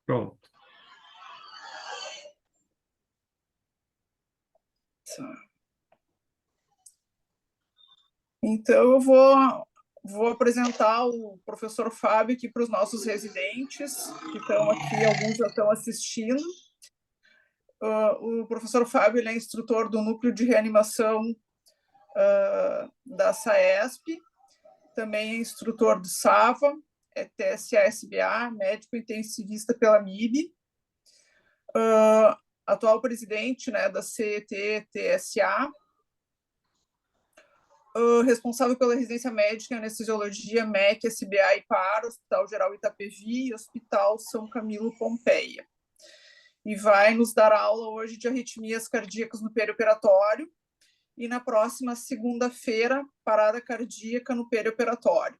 Pronto. Então, eu vou apresentar o professor Fábio aqui para os nossos residentes, que estão aqui, alguns já estão assistindo. O professor Fábio, ele é instrutor do Núcleo de Reanimação da SAESP, também é instrutor do SAVA, é TSA-SBA, médico intensivista pela MIB, atual presidente, né, da CET-TSA, responsável pela residência médica em anestesiologia, MEC, SBA e PAR, Hospital Geral Itapevi e Hospital São Camilo Pompeia. E vai nos dar aula hoje de arritmias cardíacas no perioperatório e na próxima segunda-feira, parada cardíaca no perioperatório.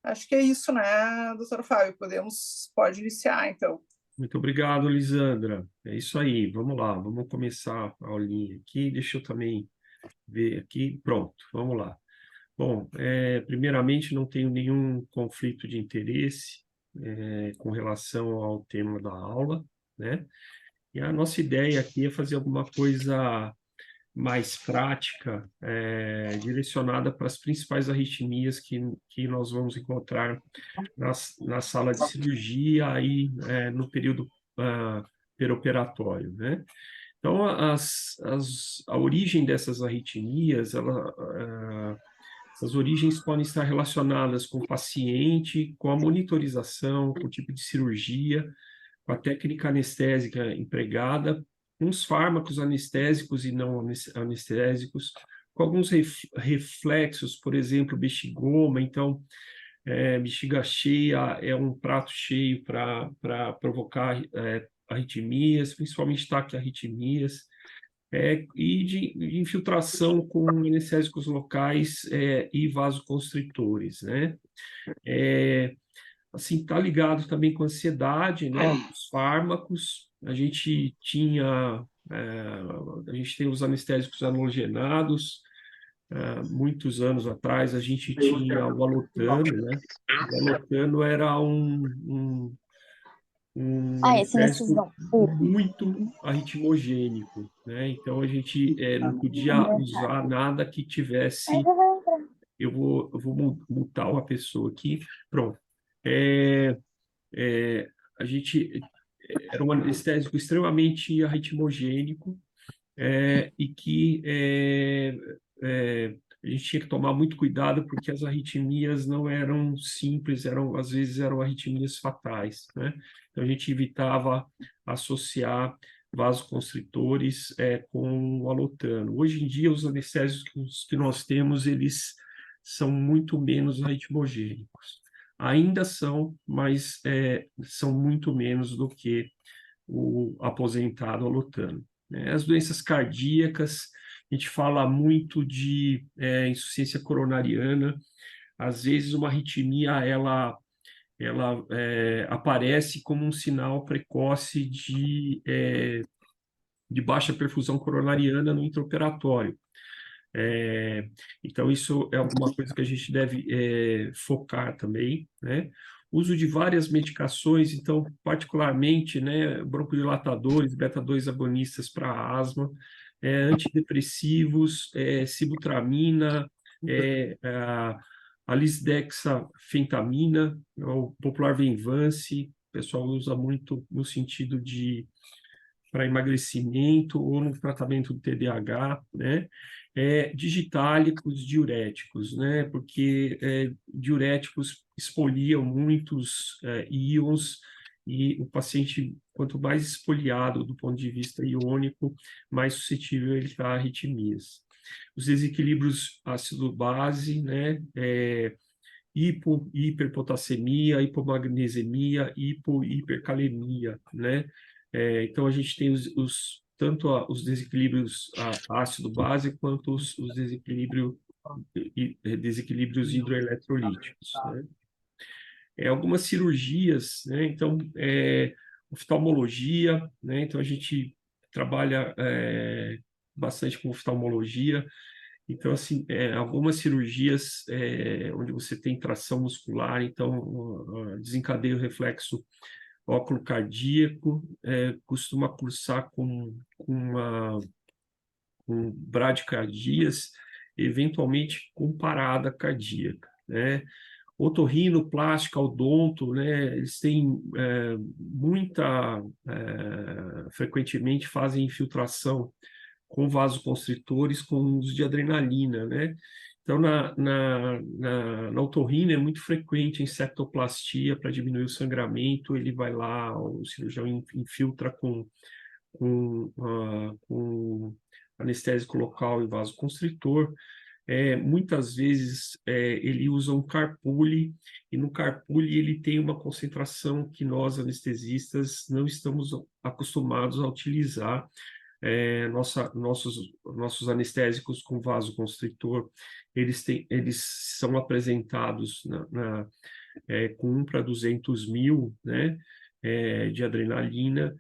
Acho que é isso, né, doutor Fábio? Pode iniciar, então. Muito obrigado, Lisandra. É isso aí, vamos lá, vamos começar a aulinha aqui. Deixa eu também ver aqui. Pronto, vamos lá. Bom, primeiramente, não tenho nenhum conflito de interesse com relação ao tema da aula, né? E a nossa ideia aqui é fazer alguma coisa mais prática, direcionada para as principais arritmias que nós vamos encontrar na sala de cirurgia aí, no período perioperatório, né? Então, a origem dessas arritmias, essas origens podem estar relacionadas com o paciente, com a monitorização, com o tipo de cirurgia, com a técnica anestésica empregada, com os fármacos anestésicos e não anestésicos, com alguns reflexos, por exemplo, bexigoma. Então, bexiga cheia é um prato cheio para provocar arritmias, principalmente taquiarritmias, e de infiltração com anestésicos locais e vasoconstritores, né? Assim, está ligado também com a ansiedade, né? Os fármacos, a gente tem os anestésicos halogenados. Muitos anos atrás, a gente tinha o valotano, né? O valotano era um Esse nesses anestésico não. muito arritmogênico, né? Então, a gente não podia usar nada que tivesse... Eu vou mutar uma pessoa aqui. Pronto. A gente era um anestésico extremamente arritmogênico, e que a gente tinha que tomar muito cuidado porque as arritmias não eram simples, às vezes eram arritmias fatais, né? Então a gente evitava associar vasoconstritores com o alotano. Hoje em dia os anestésicos que nós temos, eles são muito menos arritmogênicos. Ainda são, mas são muito menos do que o aposentado alotano, né? As doenças cardíacas, a gente fala muito de insuficiência coronariana. Às vezes uma arritmia, ela aparece como um sinal precoce de baixa perfusão coronariana no intraoperatório. Então, isso é alguma coisa que a gente deve focar também, né? Uso de várias medicações, então, particularmente, né, broncodilatadores, beta-2 agonistas para asma, antidepressivos, sibutramina, a lisdexafentamina, o popular Venvance, o pessoal usa muito no sentido para emagrecimento ou no tratamento do TDAH, né? Digitálicos, diuréticos, né? Porque diuréticos expoliam muitos íons e o paciente, quanto mais expoliado do ponto de vista iônico, mais suscetível ele está a arritmias. Os desequilíbrios ácido-base, né? Hiperpotassemia, hipomagnesemia, hipercalemia, né? Então, a gente tem tanto os desequilíbrios ácido-base quanto os desequilíbrios hidroeletrolíticos, né? Algumas cirurgias, né? Então, oftalmologia, né? Então, a gente trabalha bastante com oftalmologia. Então, assim, algumas cirurgias onde você tem tração muscular, então desencadeia o reflexo óculo cardíaco, costuma cursar com bradicardias, eventualmente com parada cardíaca, né? Otorrino, plástica, odonto, né? Eles têm frequentemente fazem infiltração com vasoconstritores com uso de adrenalina, né? Então, na otorrina é muito frequente a septoplastia para diminuir o sangramento, ele vai lá, o cirurgião infiltra com anestésico local e vasoconstritor. Muitas vezes ele usa um carpule, e no carpule ele tem uma concentração que nós anestesistas não estamos acostumados a utilizar. Nossos anestésicos com vasoconstritor, eles são apresentados com 1 para 200 mil, né, de adrenalina.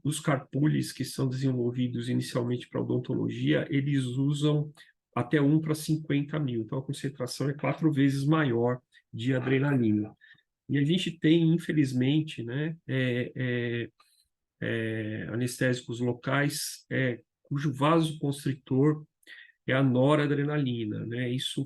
Os carpules que são desenvolvidos inicialmente para odontologia, eles usam até 1 para 50 mil, então a concentração é 4 vezes maior de adrenalina. E a gente tem, infelizmente, né, anestésicos locais cujo vasoconstritor é a noradrenalina, né? Isso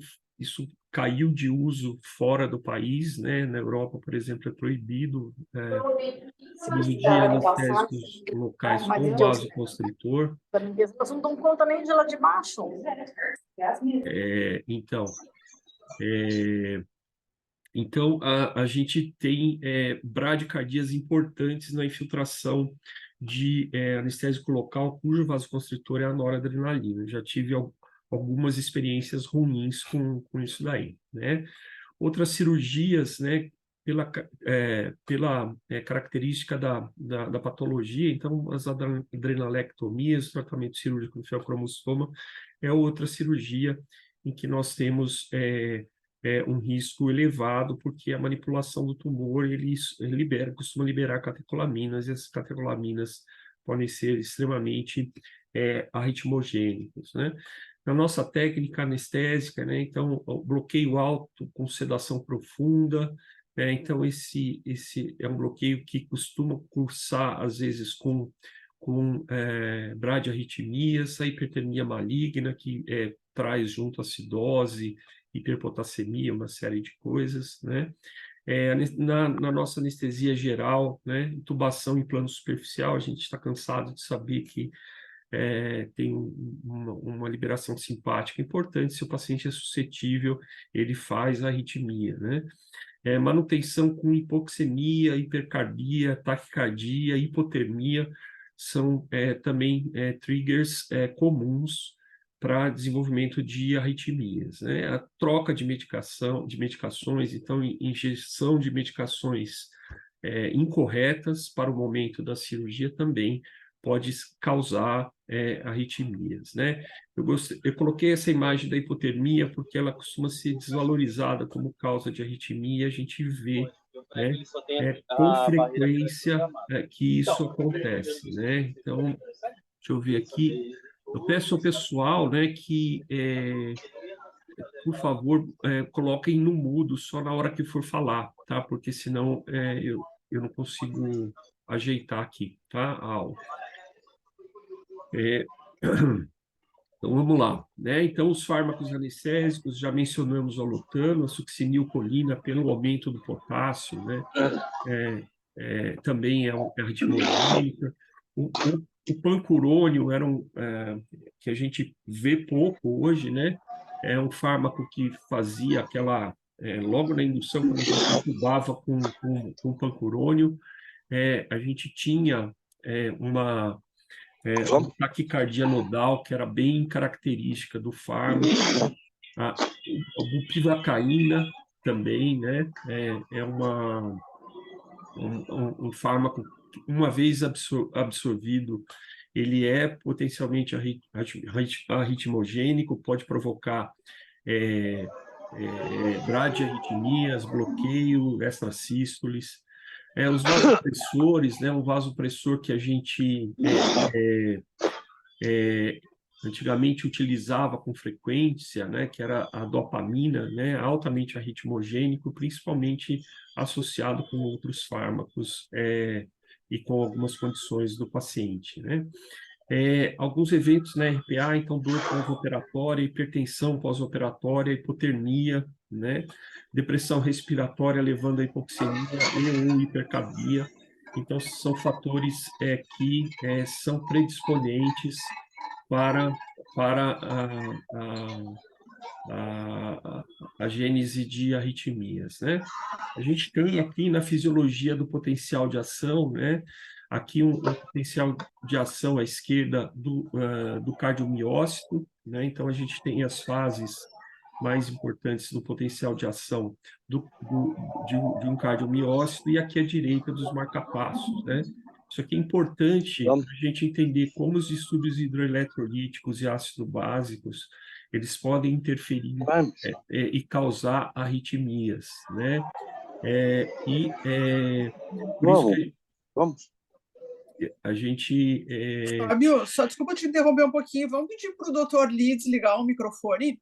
caiu de uso fora do país, né? Na Europa, por exemplo, é proibido o uso de anestésicos locais com vasoconstritor. Elas não dão conta nem de lá de baixo. Então, a gente tem bradicardias importantes na infiltração de anestésico local, cujo vasoconstritor é a noradrenalina. Já tive algumas experiências ruins com isso daí, né? Outras cirurgias, né, pela característica da patologia, então, as adrenalectomias, o tratamento cirúrgico do feocromostoma é outra cirurgia em que nós temos um risco elevado, porque a manipulação do tumor, ele costuma liberar catecolaminas, e essas catecolaminas podem ser extremamente arritmogênicas, né? Na nossa técnica anestésica, né, então, o bloqueio alto com sedação profunda, então esse é um bloqueio que costuma cursar, às vezes, com bradiarritmias, a hipertermia maligna, que traz junto acidose, hiperpotassemia, uma série de coisas, né? Na nossa anestesia geral, né, intubação em plano superficial, a gente está cansado de saber que tem uma liberação simpática importante. Se o paciente é suscetível, ele faz a arritmia, né? Manutenção com hipoxemia, hipercardia, taquicardia, hipotermia, são também triggers comuns para desenvolvimento de arritmias, né? A troca de medicações, então, injeção de medicações incorretas para o momento da cirurgia também pode causar arritmias, né? Eu coloquei essa imagem da hipotermia porque ela costuma ser desvalorizada como causa de arritmia. A gente vê, né, com frequência que isso acontece, né? Então, deixa eu ver aqui. Eu peço ao pessoal, né, que, por favor, coloquem no mudo só na hora que for falar, tá? Porque senão eu não consigo ajeitar aqui, tá? A aula. Então, vamos lá, né? Então, os fármacos anestésicos, já mencionamos o alotano, a succinilcolina, pelo aumento do potássio, né? Também é arritmogênica. O pancurônio que a gente vê pouco hoje, né? É um fármaco que fazia logo na indução, quando a gente intubava com pancurônio, a gente tinha uma taquicardia nodal, que era bem característica do fármaco. A bupivacaína também, né? É um fármaco que, uma vez absorvido, ele é potencialmente arritmogênico, pode provocar bradiarritmias, bloqueio, extrasístoles. Os vasopressores, né? Um vasopressor que a gente antigamente utilizava com frequência, né, que era a dopamina, né, altamente arritmogênico, principalmente associado com outros fármacos e com algumas condições do paciente, né? Alguns eventos na RPA, então dor pós-operatória, hipertensão pós-operatória, hipotermia, né? Depressão respiratória levando a hipoxemia e ou hipercapnia. Então, são fatores que são predisponentes para a gênese de arritmias, né? A gente tem aqui na fisiologia do potencial de ação, né? Aqui um potencial de ação à esquerda do cardiomiócito, né? Então, a gente tem as fases mais importantes do potencial de ação de um cardiomiócito, e aqui à direita dos marcapassos, né? Isso aqui é importante Vamos. para a gente entender como os distúrbios hidroeletrolíticos e ácido básicos eles podem interferir Vamos. e causar arritmias, né? Por isso Vamos. que Vamos. a gente... Fábio, só desculpa te interromper um pouquinho. Vamos pedir para o Dr. Lee desligar o microfone?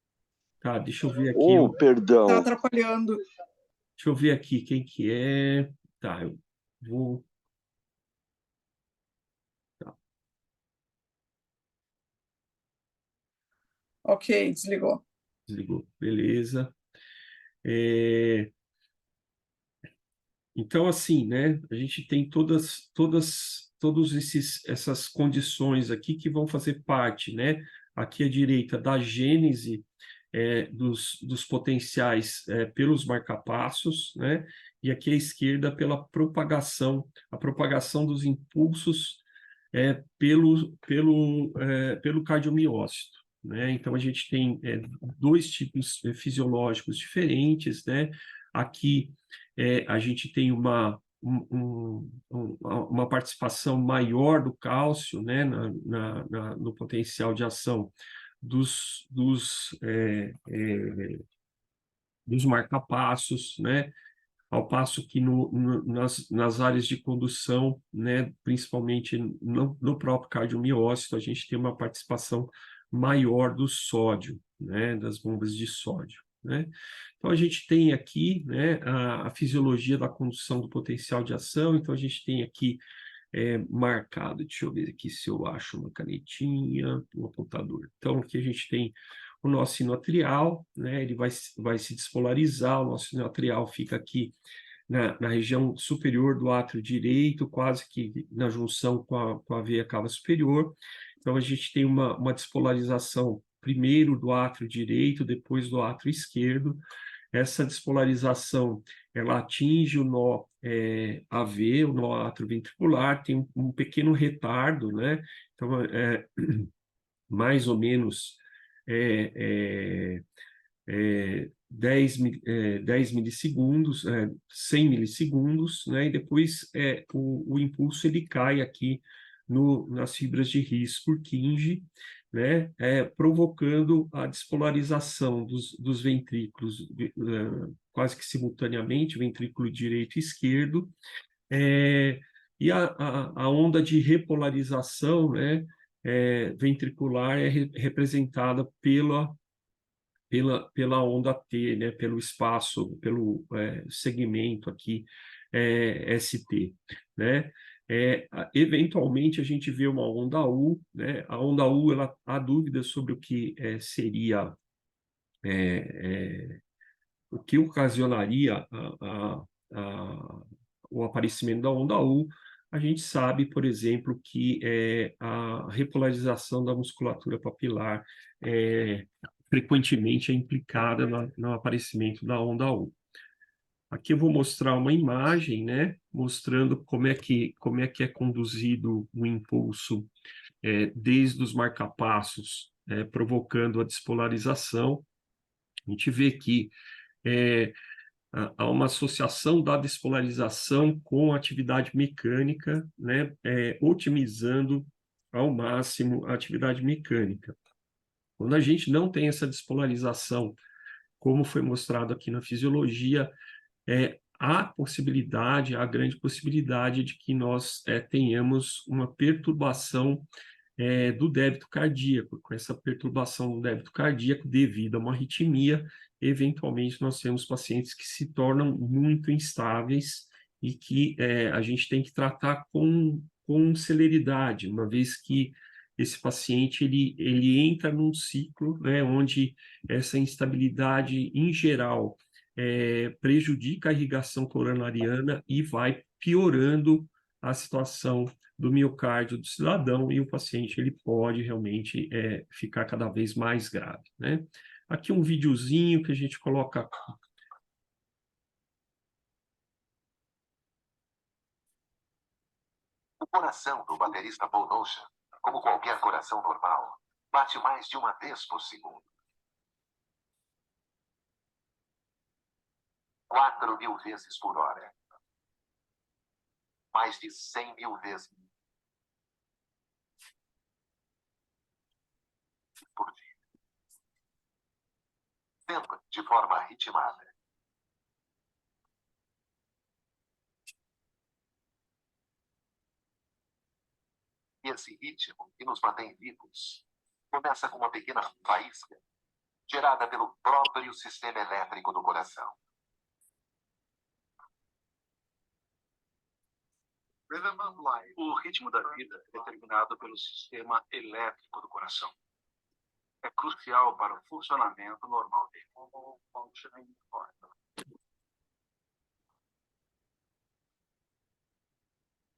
Tá, deixa eu ver aqui. Oh, Está perdão. atrapalhando. Deixa eu ver aqui quem que é. Tá, eu vou... Tá, Ok, desligou. desligou. Beleza. Então, assim, né, a gente tem todas essas condições aqui que vão fazer parte, né, aqui à direita da gênese dos potenciais pelos marcapassos, né, e aqui à esquerda pela propagação, a propagação dos impulsos pelo cardiomiócito, né? Então, a gente tem dois tipos fisiológicos diferentes, né? Aqui a gente tem uma participação maior do cálcio, né, no potencial de ação dos marcapassos, né, ao passo que nas áreas de condução, né, principalmente no próprio cardiomiócito, a gente tem uma participação maior do sódio, né, das bombas de sódio, né? Então, a gente tem aqui, né, a fisiologia da condução do potencial de ação. Então, a gente tem aqui marcado, deixa eu ver aqui se eu acho uma canetinha, um apontador. Então, aqui a gente tem o nosso sino atrial, né, ele vai se despolarizar, o nosso sino atrial fica aqui na região superior do átrio direito, quase que na junção com a veia cava superior. Então, a gente tem uma despolarização primeiro do átrio direito, depois do átrio esquerdo. Essa despolarização ela atinge o nó AV, o nó atrioventricular, tem um pequeno retardo, né? Então, mais ou menos 10 milissegundos, 100 milissegundos, né? E depois o impulso ele cai aqui nas fibras de His-Purkinje, né? Provocando a despolarização dos ventrículos quase que simultaneamente, ventrículo direito e esquerdo, e a onda de repolarização, né, ventricular representada pela onda T, né, pelo espaço, pelo segmento aqui ST, né? Eventualmente a gente vê uma onda U, né? A onda U, há dúvidas sobre o que seria, o que ocasionaria o aparecimento da onda U. A gente sabe, por exemplo, que a repolarização da musculatura papilar frequentemente é implicada no aparecimento da onda U. Aqui eu vou mostrar uma imagem, né, mostrando como é que é conduzido o impulso desde os marcapassos, provocando a despolarização. A gente vê que há uma associação da despolarização com a atividade mecânica, né, otimizando ao máximo a atividade mecânica. Quando a gente não tem essa despolarização, como foi mostrado aqui na fisiologia, há grande possibilidade de que nós tenhamos uma perturbação do débito cardíaco, com essa perturbação do débito cardíaco devido a uma arritmia. Eventualmente, nós temos pacientes que se tornam muito instáveis e que a gente tem que tratar com celeridade, uma vez que esse paciente ele entra num ciclo, né, onde essa instabilidade, em geral, prejudica a irrigação coronariana e vai piorando a situação do miocárdio do cidadão, e o paciente ele pode realmente ficar cada vez mais grave, né? Aqui um videozinho que a gente coloca. O coração do baterista Paul Notion, como qualquer coração normal, bate mais de uma vez por segundo. 4.000 vezes por hora. Mais de 100.000 vezes por dia. Sempre de forma ritmada. E esse ritmo que nos mantém vivos começa com uma pequena faísca gerada pelo próprio sistema elétrico do coração. O ritmo da vida é determinado pelo sistema elétrico do coração. É crucial para o funcionamento normal dele.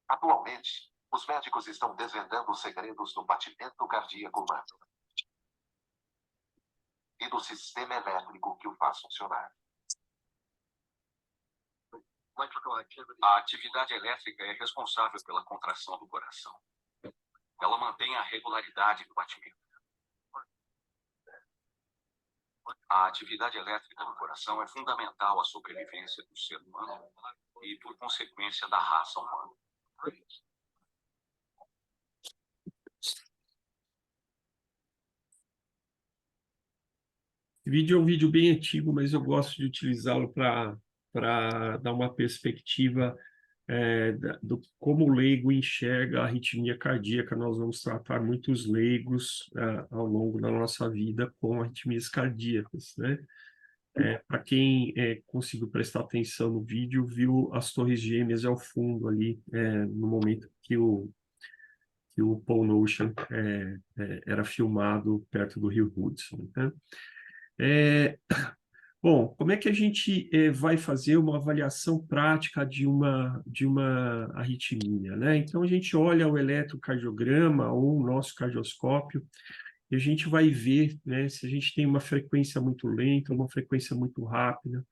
Atualmente, os médicos estão desvendando os segredos do batimento cardíaco humano e do sistema elétrico que o faz funcionar. A atividade elétrica é responsável pela contração do coração. Ela mantém a regularidade do batimento. A atividade elétrica do coração é fundamental à sobrevivência do ser humano e, por consequência, da raça humana. Esse vídeo é um vídeo bem antigo, mas eu gosto de utilizá-lo para dar uma perspectiva do como o leigo enxerga a arritmia cardíaca. Nós vamos tratar muitos leigos ao longo da nossa vida com arritmias cardíacas, né? Para quem conseguiu prestar atenção no vídeo, viu as torres gêmeas ao fundo ali, no momento que o Paul Notion era filmado perto do rio Hudson, né? Bom, como é que a gente vai fazer uma avaliação prática de uma arritmia, né? Então, a gente olha o eletrocardiograma ou o nosso cardioscópio e a gente vai ver, né, se a gente tem uma frequência muito lenta, uma frequência muito rápida.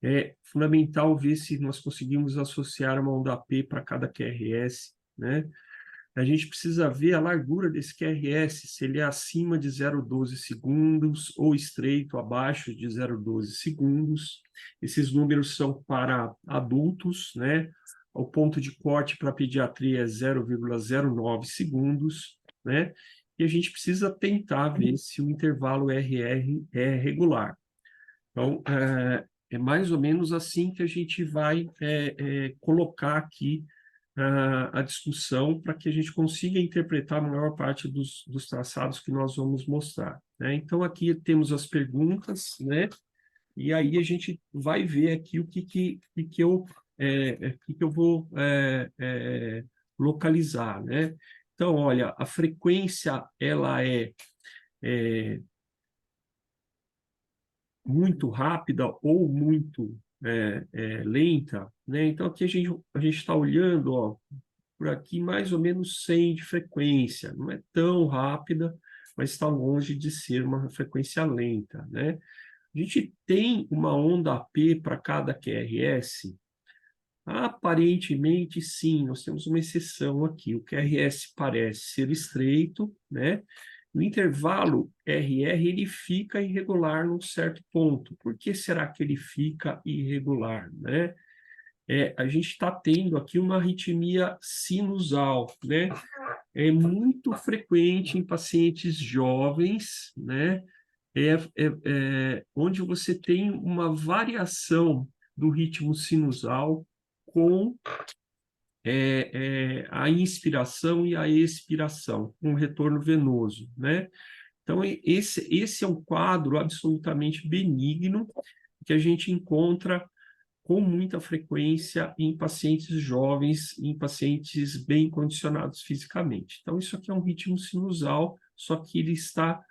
É fundamental ver se nós conseguimos associar uma onda P para cada QRS, né? A gente precisa ver a largura desse QRS, se ele é acima de 0,12 segundos ou estreito abaixo de 0,12 segundos. Esses números são para adultos, né? O ponto de corte para pediatria é 0,09 segundos, né? E a gente precisa tentar ver se o intervalo RR é regular. Então, é mais ou menos assim que a gente vai colocar aqui a discussão para que a gente consiga interpretar a maior parte dos traçados que nós vamos mostrar, né? Então, aqui temos as perguntas, né? E aí a gente vai ver aqui o que eu vou localizar, né? Então, olha, a frequência, ela é muito rápida ou muito lenta, né? Então, aqui a gente está olhando, ó, por aqui mais ou menos 100 de frequência. Não é tão rápida, mas está longe de ser uma frequência lenta, né? A gente tem uma onda P para cada QRS? Aparentemente, sim, nós temos uma exceção aqui. O QRS parece ser estreito, né? O intervalo RR ele fica irregular num certo ponto. Por que será que ele fica irregular, né? A gente está tendo aqui uma arritmia sinusal, né? É muito frequente em pacientes jovens, né? Onde você tem uma variação do ritmo sinusal com a inspiração e a expiração, com um retorno venoso, né? Então, esse é um quadro absolutamente benigno que a gente encontra com muita frequência em pacientes jovens, em pacientes bem condicionados fisicamente. Então, isso aqui é um ritmo sinusal, só que ele está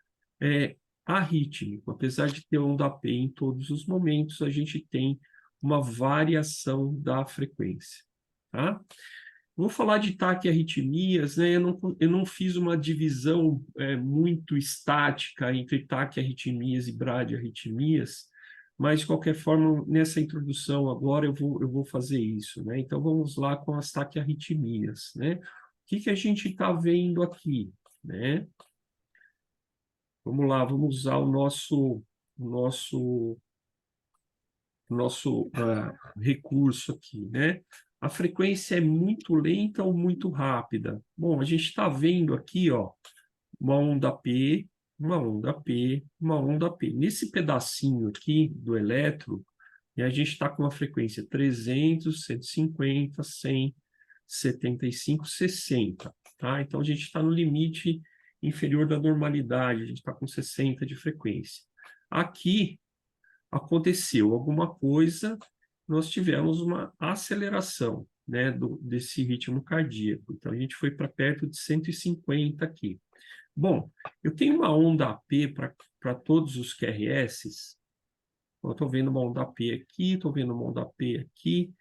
arrítmico. Apesar de ter onda P em todos os momentos, a gente tem uma variação da frequência, tá? Vou falar de taquiarritmias, né? Eu não fiz uma divisão muito estática entre taquiarritmias e bradiarritmias, mas, de qualquer forma, nessa introdução agora eu vou fazer isso, né? Então, vamos lá com as taquiarritmias, né? O que a gente está vendo aqui, né? Vamos lá, vamos usar o nosso recurso aqui, né? A frequência é muito lenta ou muito rápida? Bom, a gente está vendo aqui, ó, uma onda P, uma onda P, uma onda P. Nesse pedacinho aqui do elétron, e a gente está com uma frequência 300, 150, 100, 75, 60, tá? Então, a gente está no limite inferior da normalidade, a gente está com 60 de frequência. Aqui, aconteceu alguma coisa, nós tivemos uma aceleração, né, desse ritmo cardíaco. Então, a gente foi para perto de 150 aqui. Bom, eu tenho uma onda AP para todos os QRS. Eu estou vendo uma onda AP aqui, estou vendo uma onda AP aqui,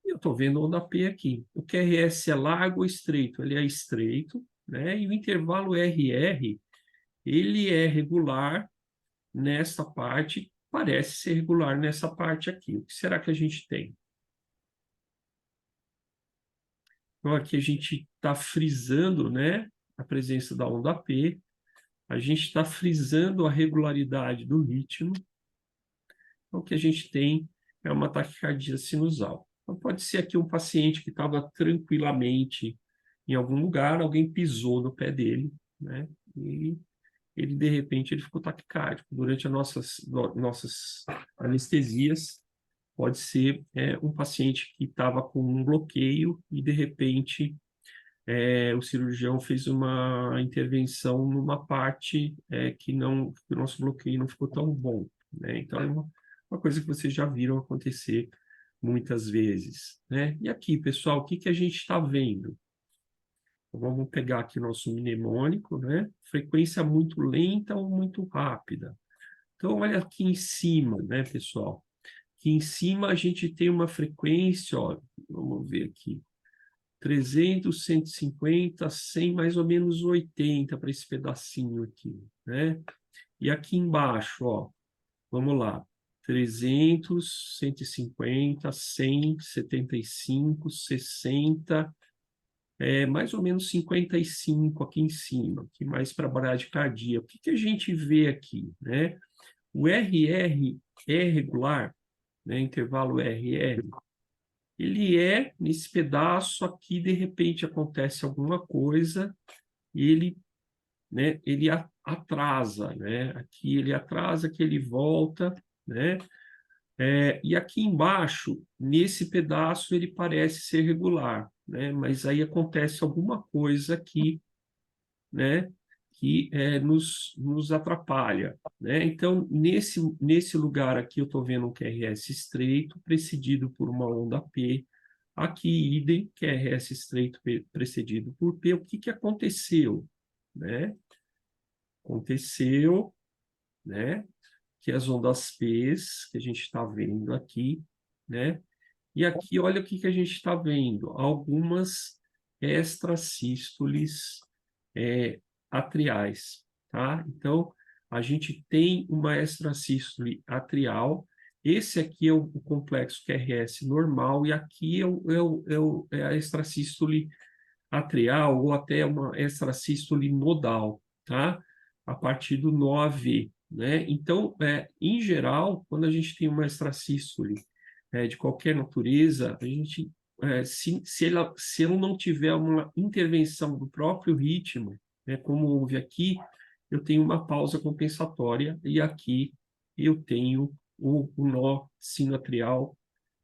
e eu estou vendo onda AP aqui. O QRS é largo ou estreito? Ele é estreito, né? E o intervalo RR, ele é regular nessa parte, parece ser regular nessa parte aqui. O que será que a gente tem? Então, aqui a gente está frisando, né, a presença da onda P, a gente está frisando a regularidade do ritmo. Então, o que a gente tem é uma taquicardia sinusal. Então, pode ser aqui um paciente que estava tranquilamente em algum lugar, alguém pisou no pé dele, né, e ele, de repente, ele ficou taquicárdico. Durante as nossas anestesias, pode ser um paciente que estava com um bloqueio e, de repente, o cirurgião fez uma intervenção numa parte que o nosso bloqueio não ficou tão bom, né? Então, é uma coisa que vocês já viram acontecer muitas vezes, né? E aqui, pessoal, o que a gente está vendo? Então, vamos pegar aqui o nosso mnemônico, né? Frequência muito lenta ou muito rápida. Então, olha aqui em cima, né, pessoal? Aqui em cima a gente tem uma frequência, ó, vamos ver aqui, 300, 150, 100, mais ou menos 80 para esse pedacinho aqui, né? E aqui embaixo, ó, vamos lá, 300, 150, 100, 75, 60, mais ou menos 55 aqui em cima, aqui mais para a bradicardia. O que a gente vê aqui, né? O RR é regular, né? Intervalo RR, ele nesse pedaço aqui, de repente acontece alguma coisa e ele, né, ele atrasa, né? Aqui ele atrasa, aqui ele volta, né? E aqui embaixo, nesse pedaço, ele parece ser regular, né? Mas aí acontece alguma coisa aqui, né? Que nos atrapalha, né? Então, nesse lugar aqui, eu estou vendo um QRS estreito, precedido por uma onda P. Aqui, idem, QRS estreito precedido por P. O que aconteceu, né? Aconteceu, né, que as ondas P's que a gente está vendo aqui, né? E aqui, olha o que a gente está vendo. Algumas extrasístoles atriais, tá? Então, a gente tem uma extrasístole atrial. Esse aqui é o complexo QRS normal e aqui é a extrasístole atrial ou até uma extrasístole nodal, tá? A partir do 9, né? Então, em geral, quando a gente tem uma extrasístole de qualquer natureza, a gente, se ela não tiver uma intervenção do próprio ritmo, né, como houve aqui, eu tenho uma pausa compensatória e aqui eu tenho o nó sinoatrial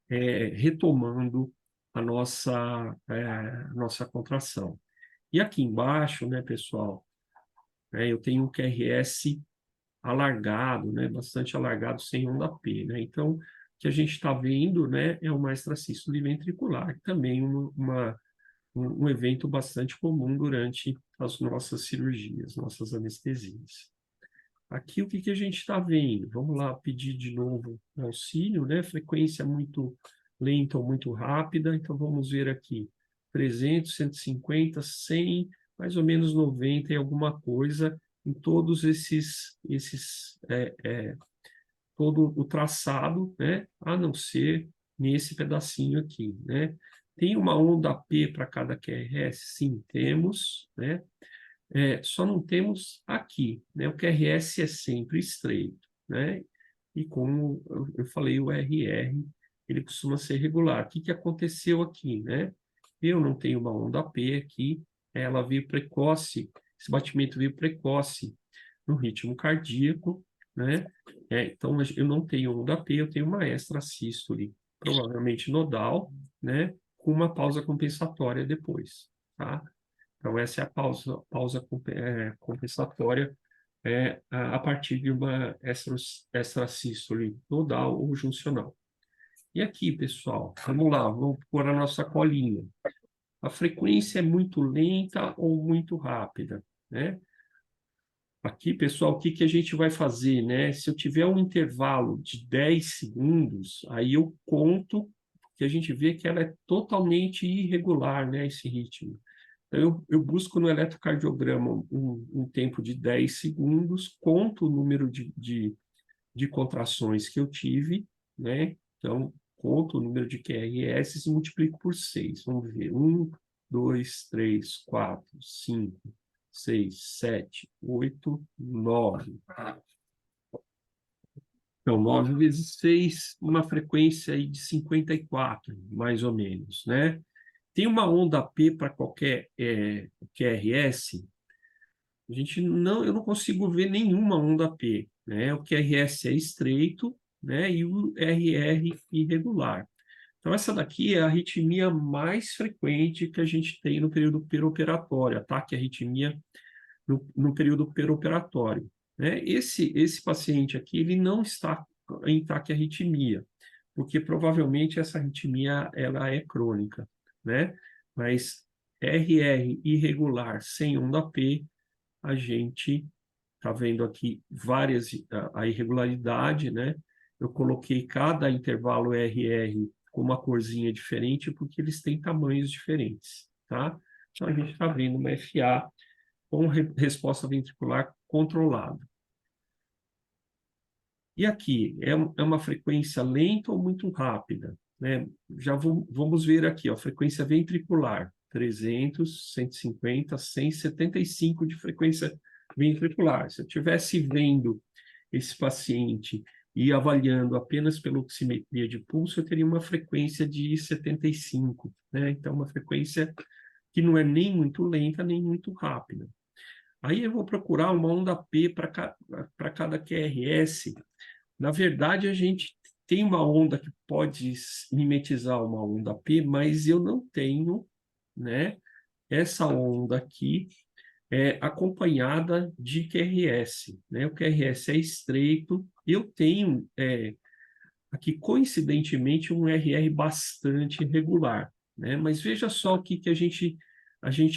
retomando nossa contração. E aqui embaixo, né, pessoal, eu tenho um QRS alargado, né, bastante alargado, sem onda P, né? Então, o que a gente está vendo, né, é uma extrasístole ventricular, também um evento bastante comum durante as nossas cirurgias, nossas anestesias. Aqui, o que a gente está vendo? Vamos lá pedir de novo auxílio, né? Frequência muito lenta ou muito rápida. Então, vamos ver aqui, 300, 150, 100, mais ou menos 90 e alguma coisa em todos todo o traçado, né? A não ser nesse pedacinho aqui, né? Tem uma onda P para cada QRS? Sim, temos, né? Só não temos aqui, né? O QRS é sempre estreito, né? E como eu falei, o RR, ele costuma ser regular. O que aconteceu aqui, né? Eu não tenho uma onda P aqui, ela veio precoce, esse batimento veio precoce no ritmo cardíaco, né? Então, eu não tenho onda P, eu tenho uma extrasístole, provavelmente nodal, né? Com uma pausa compensatória depois, tá? Então, essa é a pausa compensatória a partir de uma extrasístole nodal ou juncional. E aqui, pessoal, vamos lá, vamos pôr a nossa colinha. A frequência é muito lenta ou muito rápida, né? Aqui, pessoal, o que a gente vai fazer, né? Se eu tiver um intervalo de 10 segundos, aí eu conto, que a gente vê que ela é totalmente irregular, né, esse ritmo. Eu busco no eletrocardiograma um tempo de 10 segundos, conto o número de contrações que eu tive, né? Então, conto o número de QRS e multiplico por 6. Vamos ver. 1, 2, 3, 4, 5, 6, 7, 8, 9. Então, 9 vezes 6, uma frequência aí de 54, mais ou menos, né? Tem uma onda P para qualquer QRS, eu não consigo ver nenhuma onda P, né? O QRS é estreito, né? E o RR irregular. Então, essa daqui é a arritmia mais frequente que a gente tem no período perioperatório, ataque à arritmia no período perioperatório, né? Esse paciente aqui, ele não está em taquiarritmia, porque provavelmente essa arritmia ela é crônica, né? Mas RR irregular sem onda P, a gente está vendo aqui a irregularidade, né? Eu coloquei cada intervalo RR com uma corzinha diferente, porque eles têm tamanhos diferentes, tá? Então, a gente está vendo uma FA com resposta ventricular controlada. E aqui, é uma frequência lenta ou muito rápida, né? Vamos ver aqui, ó, frequência ventricular, 300, 150, 175 de frequência ventricular. Se eu estivesse vendo esse paciente e avaliando apenas pela oximetria de pulso, eu teria uma frequência de 75, né? Então, uma frequência que não é nem muito lenta, nem muito rápida. Aí eu vou procurar uma onda P para cada QRS. Na verdade, a gente tem uma onda que pode mimetizar uma onda P, mas eu não tenho, né, essa onda aqui acompanhada de QRS, né? O QRS é estreito. Eu tenho aqui, coincidentemente, um RR bastante regular, né? Mas veja só o que a gente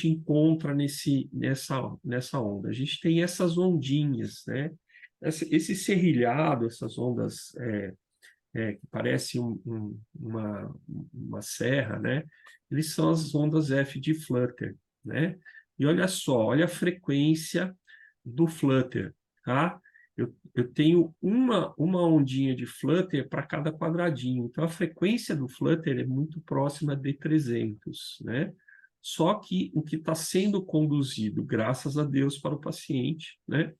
encontra nessa onda. A gente tem essas ondinhas, né? Esse serrilhado, essas ondas que parecem uma serra, né? Eles são as ondas F de flutter, né? E olha só, olha a frequência do flutter, tá? Eu tenho uma ondinha de flutter para cada quadradinho. Então, a frequência do flutter é muito próxima de 300, né? Só que o que está sendo conduzido, graças a Deus, para o paciente, né?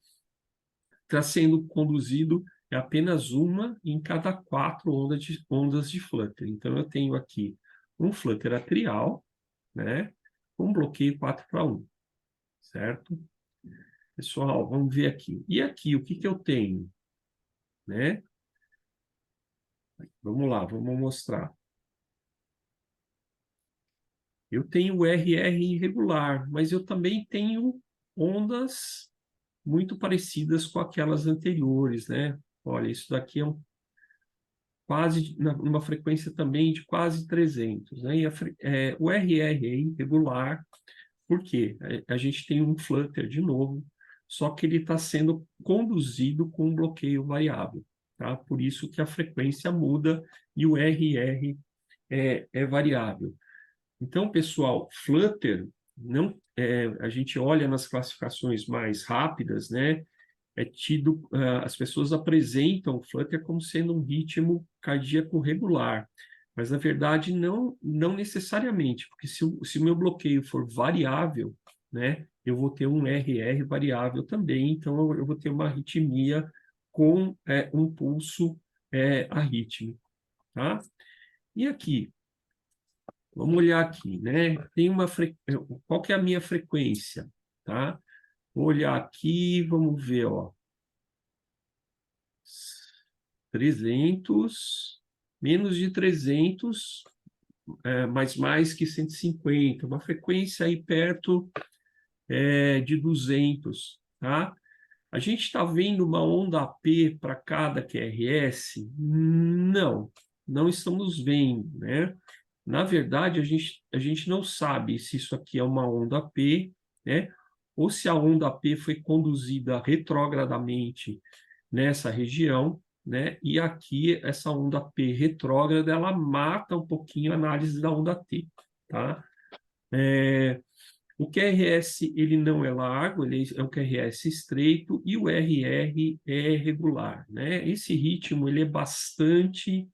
Está sendo conduzido apenas uma em cada 4 ondas de flutter. Então, eu tenho aqui um flutter atrial, né? Com bloqueio 4:1, certo? Pessoal, vamos ver aqui. E aqui, o que eu tenho? Né? Vamos lá, vamos mostrar. Eu tenho o RR irregular, mas eu também tenho ondas muito parecidas com aquelas anteriores, né? Olha, isso daqui é uma frequência também de quase 300, né? E o RR é irregular, por quê? A gente tem um flutter de novo, só que ele está sendo conduzido com um bloqueio variável, tá? Por isso que a frequência muda e o RR é variável. Então, pessoal, Flutter, não, a gente olha nas classificações mais rápidas, né? As pessoas apresentam o Flutter como sendo um ritmo cardíaco regular, mas na verdade não necessariamente, porque se o meu bloqueio for variável, né? Eu vou ter um RR variável também, então eu vou ter uma arritmia com um pulso arrítmico, tá? E aqui, vamos olhar aqui, né? Qual que é a minha frequência, tá? Vou olhar aqui, vamos ver, ó. 300, menos de 300, mas mais que 150, uma frequência aí perto de 200, tá? A gente está vendo uma onda AP para cada QRS? Não estamos vendo, né? Na verdade, a gente não sabe se isso aqui é uma onda P, né? Ou se a onda P foi conduzida retrogradamente nessa região, né? E aqui, essa onda P retrógrada, ela mata um pouquinho a análise da onda T, tá? O QRS, ele não é largo, ele é um QRS estreito, e o RR é regular, né? Esse ritmo, ele é bastante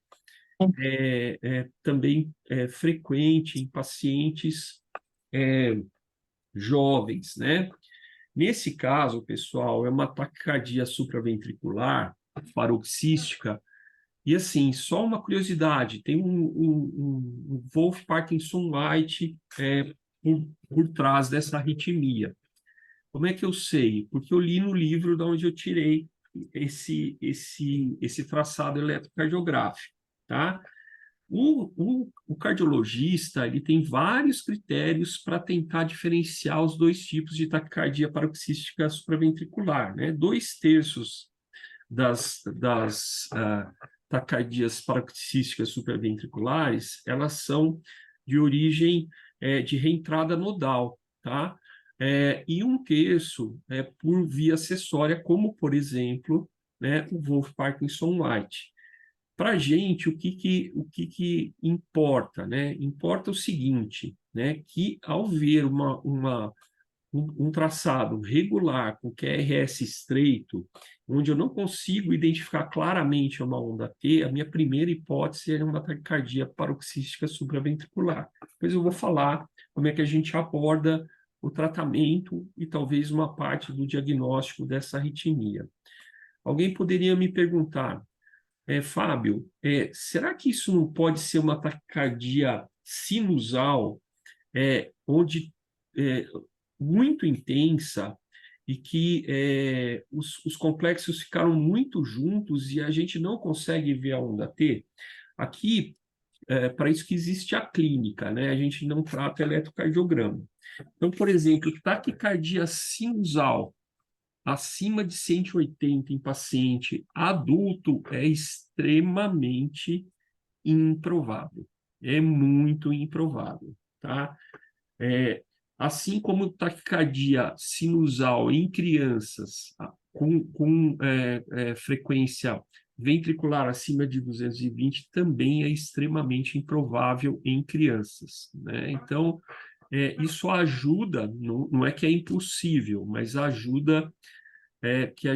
também frequente em pacientes jovens, né? Nesse caso, pessoal, é uma taquicardia supraventricular paroxística, e assim, só uma curiosidade, tem um Wolff Parkinson White por trás dessa arritmia. Como é que eu sei? Porque eu li no livro de onde eu tirei esse traçado eletrocardiográfico, tá? O cardiologista ele tem vários critérios para tentar diferenciar os dois tipos de taquicardia paroxística supraventricular, né? 2/3 das taquicardias paroxísticas supraventriculares, elas são de origem de reentrada nodal, tá? E 1/3 por via acessória, como, por exemplo, né, o Wolff Parkinson White. Para a gente, o que importa, né? Importa o seguinte, né? Que ao ver um traçado regular com QRS estreito, onde eu não consigo identificar claramente uma onda T, a minha primeira hipótese é uma taquicardia paroxística supraventricular. Depois eu vou falar como é que a gente aborda o tratamento e talvez uma parte do diagnóstico dessa arritmia. Alguém poderia me perguntar, Fábio, será que isso não pode ser uma taquicardia sinusal, onde muito intensa e que os complexos ficaram muito juntos e a gente não consegue ver a onda T? Aqui, para isso que existe a clínica, né? A gente não trata eletrocardiograma. Então, por exemplo, taquicardia sinusal acima de 180 em paciente adulto é extremamente improvável. É muito improvável, tá? Assim como taquicardia sinusal em crianças com frequência ventricular acima de 220 também é extremamente improvável em crianças, né? Então, isso ajuda, não é que é impossível, mas ajuda que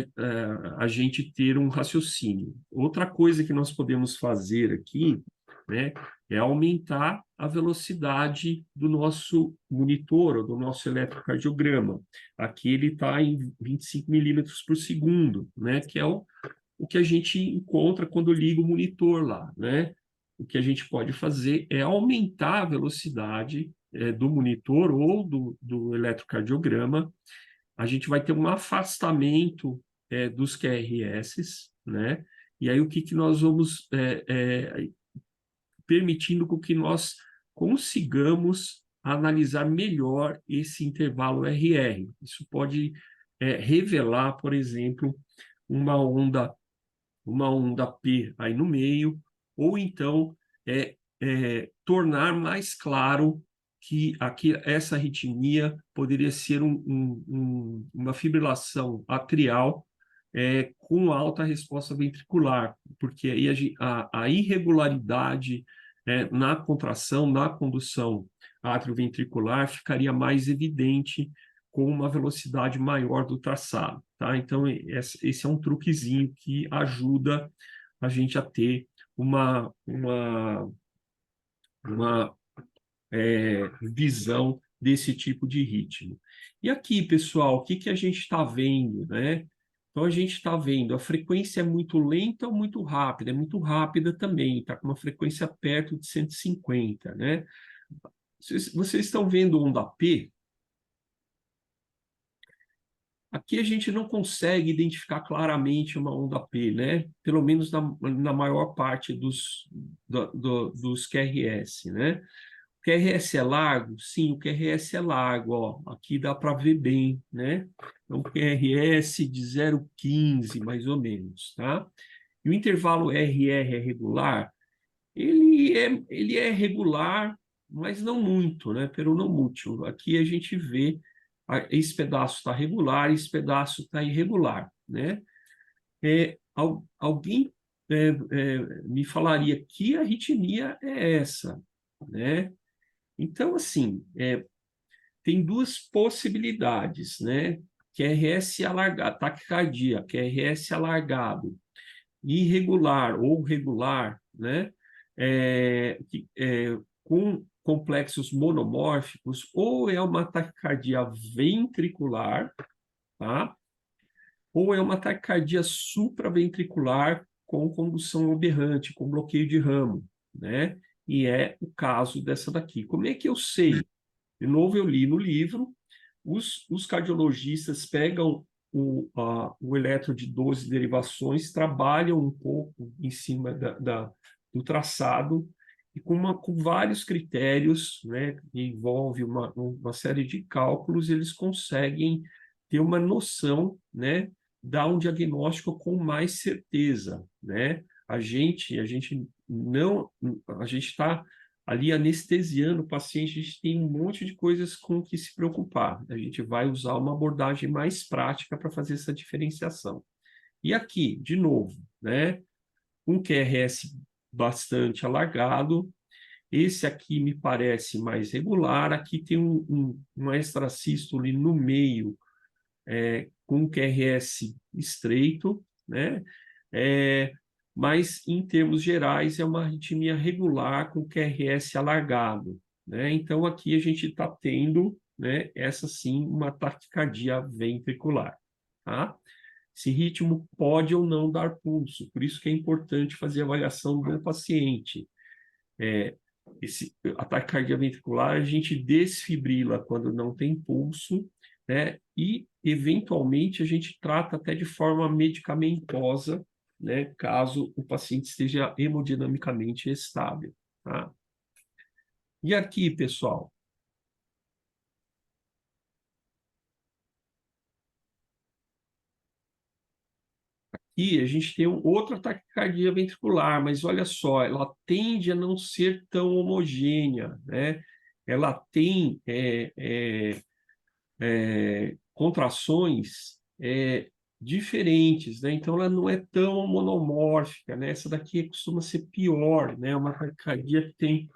a gente ter um raciocínio. Outra coisa que nós podemos fazer aqui, né, é aumentar a velocidade do nosso monitor, ou do nosso eletrocardiograma. Aqui ele está em 25 milímetros por segundo, né, que é o que a gente encontra quando liga o monitor lá, né? O que a gente pode fazer é aumentar a velocidade do monitor ou do eletrocardiograma. A gente vai ter um afastamento dos QRS, né? E aí o que nós vamos permitindo com que nós consigamos analisar melhor esse intervalo RR. Isso pode revelar, por exemplo, uma onda P aí no meio, ou então tornar mais claro que essa arritmia poderia ser uma fibrilação atrial com alta resposta ventricular, porque aí a irregularidade na contração, na condução atrioventricular ficaria mais evidente com uma velocidade maior do traçado, tá? Então, esse é um truquezinho que ajuda a gente a ter uma visão desse tipo de ritmo. E aqui, pessoal, o que a gente está vendo, né? Então, a gente está vendo a frequência é muito lenta ou muito rápida? É muito rápida também, está com uma frequência perto de 150, né? Vocês estão vendo onda P? Aqui a gente não consegue identificar claramente uma onda P, né? Pelo menos na maior parte dos QRS, né? O QRS é largo? Sim, o QRS é largo, ó. Aqui dá para ver bem, né? Então, QRS de 0,15, mais ou menos, tá? E o intervalo RR é regular? Ele é regular, mas não muito, né? Peronomútil. Aqui a gente vê esse pedaço está regular, esse pedaço está irregular, né? Alguém me falaria que arritmia é essa, né? Então, assim, tem duas possibilidades, né? QRS alargado, taquicardia, QRS alargado, irregular ou regular, né? Com complexos monomórficos, ou é uma taquicardia ventricular, tá? Ou é uma taquicardia supraventricular com condução aberrante, com bloqueio de ramo, né? E é o caso dessa daqui. Como é que eu sei? De novo, eu li no livro, os cardiologistas pegam o eletro de 12 derivações, trabalham um pouco em cima do traçado, e com vários critérios, né, que envolve uma série de cálculos, eles conseguem ter uma noção, né, dar um diagnóstico com mais certeza, né? A gente não, a gente está ali anestesiando o paciente, a gente tem um monte de coisas com que se preocupar. A gente vai usar uma abordagem mais prática para fazer essa diferenciação. E aqui, de novo, né, um QRS bastante alargado, esse aqui me parece mais regular, aqui tem uma extrasístole no meio, com um QRS estreito, né? Mas, em termos gerais, é uma arritmia regular com QRS alargado, né? Então, aqui a gente está tendo, né, essa sim, uma taquicardia ventricular, tá? Esse ritmo pode ou não dar pulso, por isso que é importante fazer a avaliação do paciente. A taquicardia ventricular, a gente desfibrila quando não tem pulso, né? E, eventualmente, a gente trata até de forma medicamentosa, né? Caso o paciente esteja hemodinamicamente estável, tá? E aqui, pessoal? E a gente tem outra taquicardia ventricular, mas olha só, ela tende a não ser tão homogênea, né? Ela tem contrações diferentes, né? Então ela não é tão monomórfica, né? Essa daqui costuma ser pior, né? Uma taquicardia que tem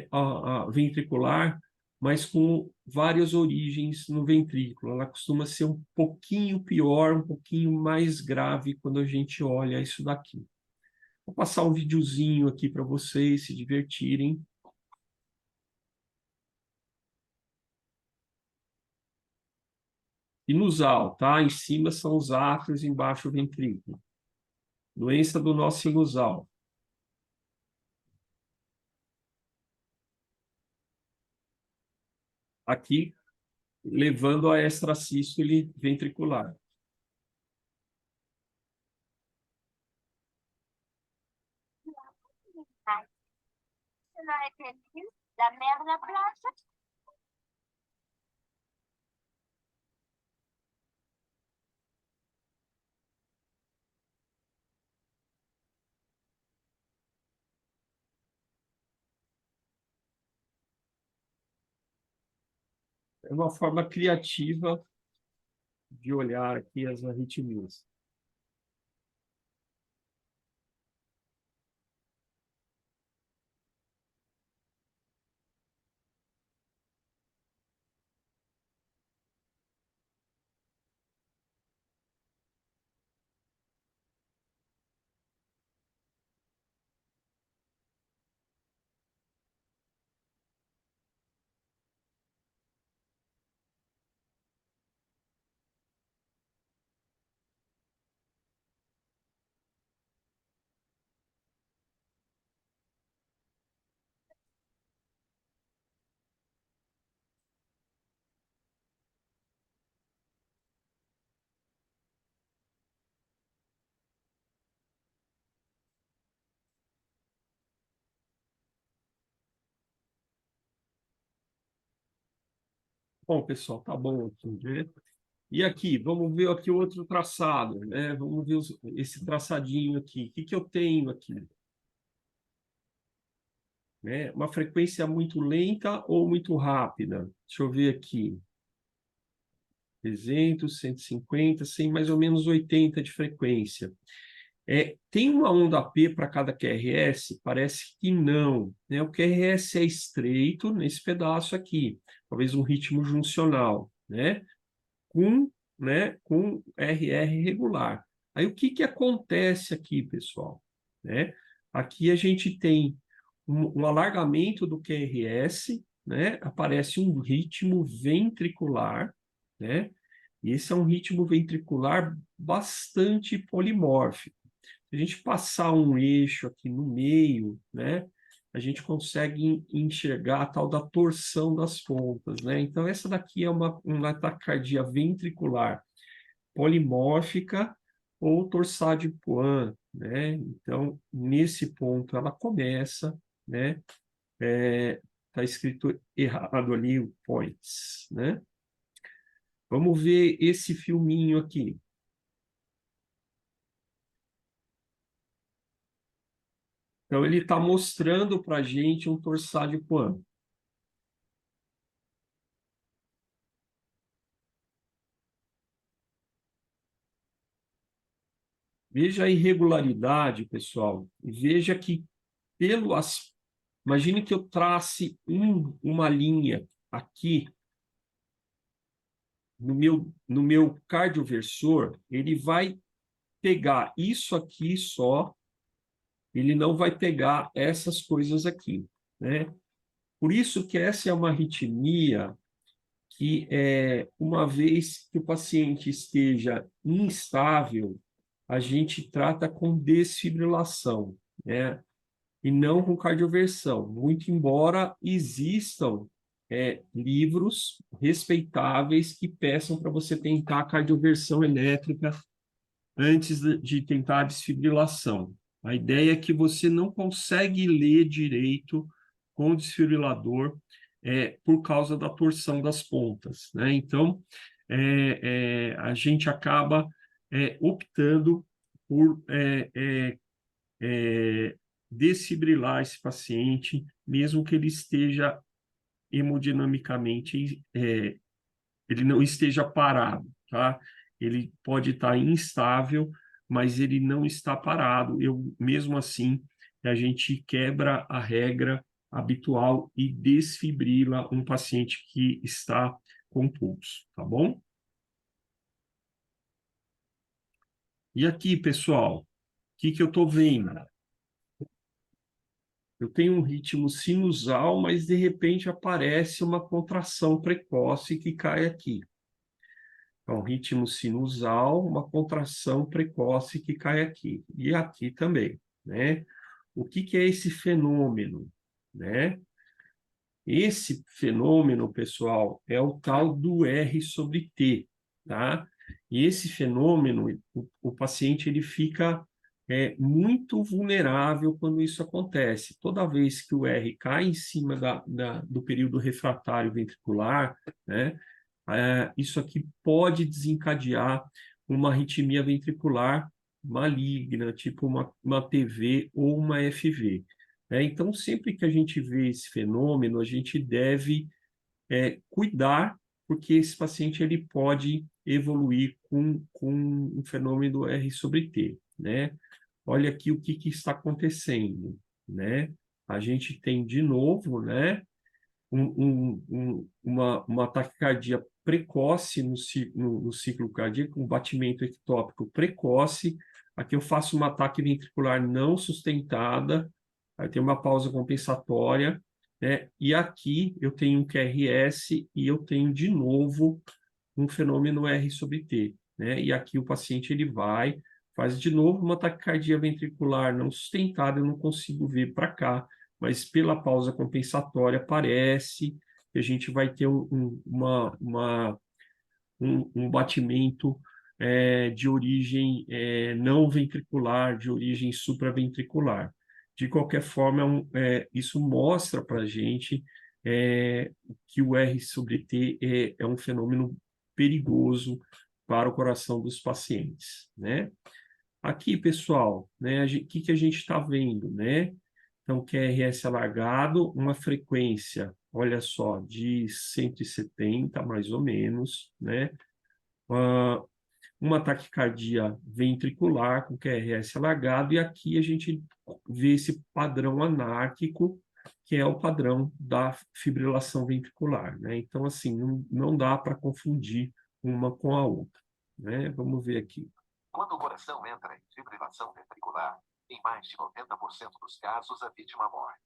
a ventricular, mas com várias origens no ventrículo. Ela costuma ser um pouquinho pior, um pouquinho mais grave quando a gente olha isso daqui. Vou passar um videozinho aqui para vocês se divertirem. Sinusal, tá? Em cima são os átrios, embaixo o ventrículo. Doença do nó sinusal. Aqui, levando a extrasístole ventricular. La merda blanche. é uma forma criativa de olhar aqui as arritmias. Bom, pessoal, tá bom aqui, né? E aqui, vamos ver aqui o outro traçado, né? Vamos ver esse traçadinho aqui. O que que eu tenho aqui? Né? Uma frequência muito lenta ou muito rápida? Deixa eu ver aqui. 300, 150, 100, mais ou menos 80 de frequência. Tem uma onda P para cada QRS? Parece que não, né? O QRS é estreito nesse pedaço aqui, talvez um ritmo juncional, né? Com RR regular. Aí o que que acontece aqui, pessoal? Né? Aqui a gente tem um alargamento do QRS, né? Aparece um ritmo ventricular, né? E esse é um ritmo ventricular bastante polimórfico. Se a gente passar um eixo aqui no meio, né, a gente consegue enxergar a tal da torção das pontas, né? Então, essa daqui é uma taquicardia ventricular polimórfica ou torsade de Poix, né? Então, nesse ponto, ela começa, né? Tá escrito errado ali o points, né? Vamos ver esse filminho aqui. Então, ele está mostrando para a gente um torsade de Poix. Veja a irregularidade, pessoal. Veja que imagine que eu trace uma linha aqui no meu cardioversor, ele vai pegar isso aqui só, ele não vai pegar essas coisas aqui, né? Por isso que essa é uma arritmia que, uma vez que o paciente esteja instável, a gente trata com desfibrilação, né? E não com cardioversão, muito embora existam livros respeitáveis que peçam para você tentar a cardioversão elétrica antes de tentar a desfibrilação. A ideia é que você não consegue ler direito com o desfibrilador por causa da torção das pontas, né? Então, a gente acaba optando por desfibrilar esse paciente, mesmo que ele esteja hemodinamicamente, ele não esteja parado, tá? Ele pode estar instável, mas ele não está parado. Mesmo assim, a gente quebra a regra habitual e desfibrila um paciente que está com pulso, tá bom? E aqui, pessoal, o que que eu estou vendo? Eu tenho um ritmo sinusal, mas de repente aparece uma contração precoce que cai aqui. Então, ritmo sinusal, uma contração precoce que cai aqui. E aqui também, né? O que que é esse fenômeno, né? Esse fenômeno, pessoal, é o tal do R sobre T, tá? E esse fenômeno, o paciente ele fica muito vulnerável quando isso acontece. Toda vez que o R cai em cima do período refratário ventricular, né? Isso aqui pode desencadear uma arritmia ventricular maligna, tipo uma PV ou uma FV. Então, sempre que a gente vê esse fenômeno, a gente deve cuidar porque esse paciente ele pode evoluir com um fenômeno R sobre T, né? Olha aqui o que está acontecendo, né? A gente tem de novo, né, uma taquicardia precoce no ciclo cardíaco, um batimento ectópico precoce. Aqui eu faço uma ataque ventricular não sustentada, aí tem uma pausa compensatória, né? E aqui eu tenho um QRS e eu tenho de novo um fenômeno R sobre T, né? E aqui o paciente ele vai, faz de novo uma taquicardia ventricular não sustentada, eu não consigo ver para cá, mas pela pausa compensatória parece que a gente vai ter um batimento de origem não ventricular, de origem supraventricular. De qualquer forma, isso mostra para a gente que o R sobre T é um fenômeno perigoso para o coração dos pacientes, né? Aqui, pessoal, né, o que a gente está vendo, né? Então, QRS alargado, uma frequência, olha só, de 170, mais ou menos, né? Uma taquicardia ventricular com QRS alargado, e aqui a gente vê esse padrão anárquico, que é o padrão da fibrilação ventricular, né? Então, assim, não dá para confundir uma com a outra, né? Vamos ver aqui. Quando o coração entra em fibrilação ventricular, em mais de 90% dos casos a vítima morre.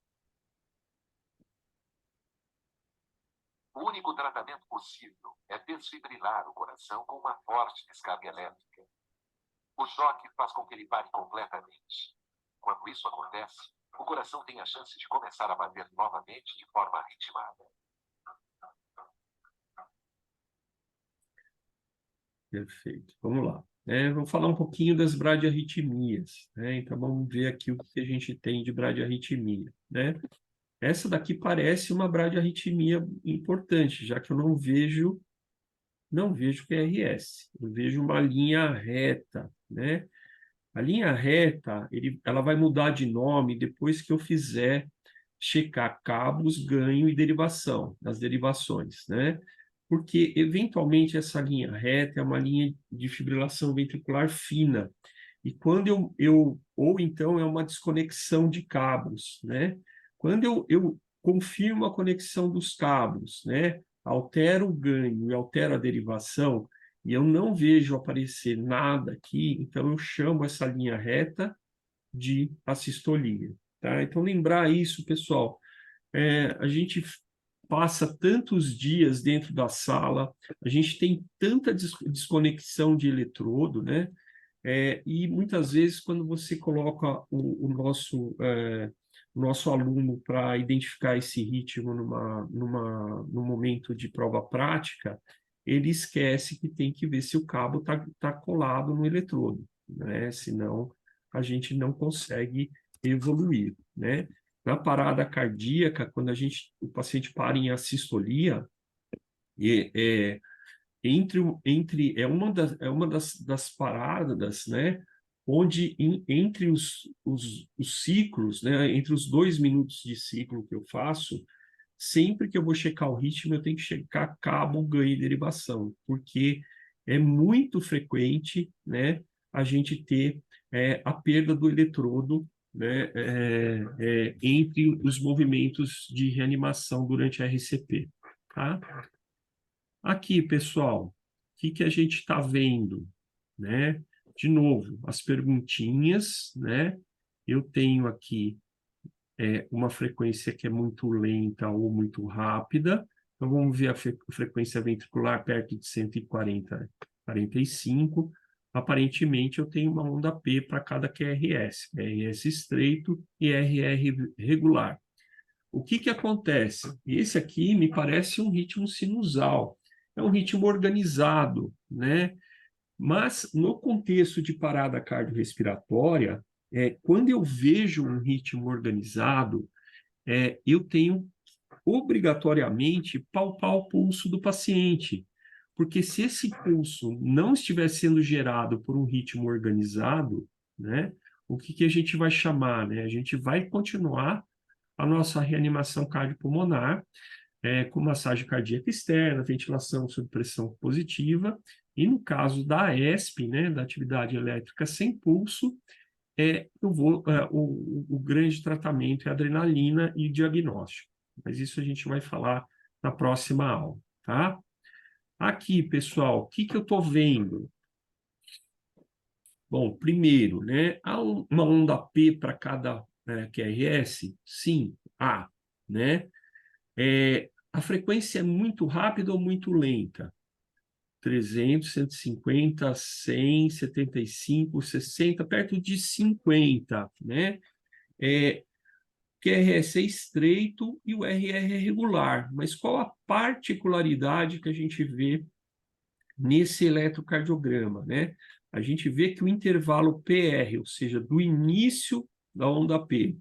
O único tratamento possível é desfibrilar o coração com uma forte descarga elétrica. O choque faz com que ele pare completamente. Quando isso acontece, o coração tem a chance de começar a bater novamente de forma ritmada. Perfeito. Vamos lá. Vamos falar um pouquinho das bradiarritmias, né? Então, vamos ver aqui o que a gente tem de bradiarritmia, né? Essa daqui parece uma bradiarritmia importante, já que eu não vejo QRS. Eu vejo uma linha reta, né? A linha reta, ela vai mudar de nome depois que eu fizer checar cabos, ganho e derivação, das derivações, né? Porque, eventualmente, essa linha reta é uma linha de fibrilação ventricular fina. E quando ou então é uma desconexão de cabos, né? Quando eu confirmo a conexão dos cabos, né? Altero o ganho e altero a derivação, e eu não vejo aparecer nada aqui, então eu chamo essa linha reta de assistolia, tá? Então, lembrar isso, pessoal, a gente passa tantos dias dentro da sala, a gente tem tanta desconexão de eletrodo, né? E muitas vezes, quando você coloca o nosso aluno para identificar esse ritmo num momento de prova prática, ele esquece que tem que ver se o cabo tá colado no eletrodo, né? Senão a gente não consegue evoluir, né? Na parada cardíaca, quando o paciente para em assistolia, é uma das paradas, né, onde entre os ciclos, né, entre os 2 minutos de ciclo que eu faço, sempre que eu vou checar o ritmo, eu tenho que checar cabo, ganho e derivação, porque é muito frequente, né, a gente ter a perda do eletrodo, né, entre os movimentos de reanimação durante a RCP, tá? Aqui, pessoal, o que a gente está vendo, né? De novo, as perguntinhas, né? Eu tenho aqui uma frequência que é muito lenta ou muito rápida. Então, vamos ver a frequência ventricular perto de 140, 45. Aparentemente, eu tenho uma onda P para cada QRS, QRS estreito e RR regular. O que acontece? Esse aqui me parece um ritmo sinusal, é um ritmo organizado, né? Mas, no contexto de parada cardiorrespiratória, quando eu vejo um ritmo organizado, eu tenho obrigatoriamente palpar o pulso do paciente, porque se esse pulso não estiver sendo gerado por um ritmo organizado, né, o que a gente vai chamar, né? A gente vai continuar a nossa reanimação cardiopulmonar, com massagem cardíaca externa, ventilação sob pressão positiva, e no caso da ESP, né, da atividade elétrica sem pulso, o grande tratamento é adrenalina e diagnóstico. Mas isso a gente vai falar na próxima aula, tá? Aqui, pessoal, o que eu estou vendo? Bom, primeiro, né, há uma onda P para cada QRS? Sim, há, né? A frequência é muito rápida ou muito lenta? 300, 150, 100, 75, 60, perto de 50, né? QRS é estreito e o RR é regular, mas qual a particularidade que a gente vê nesse eletrocardiograma, né? A gente vê que o intervalo PR, ou seja, do início da onda P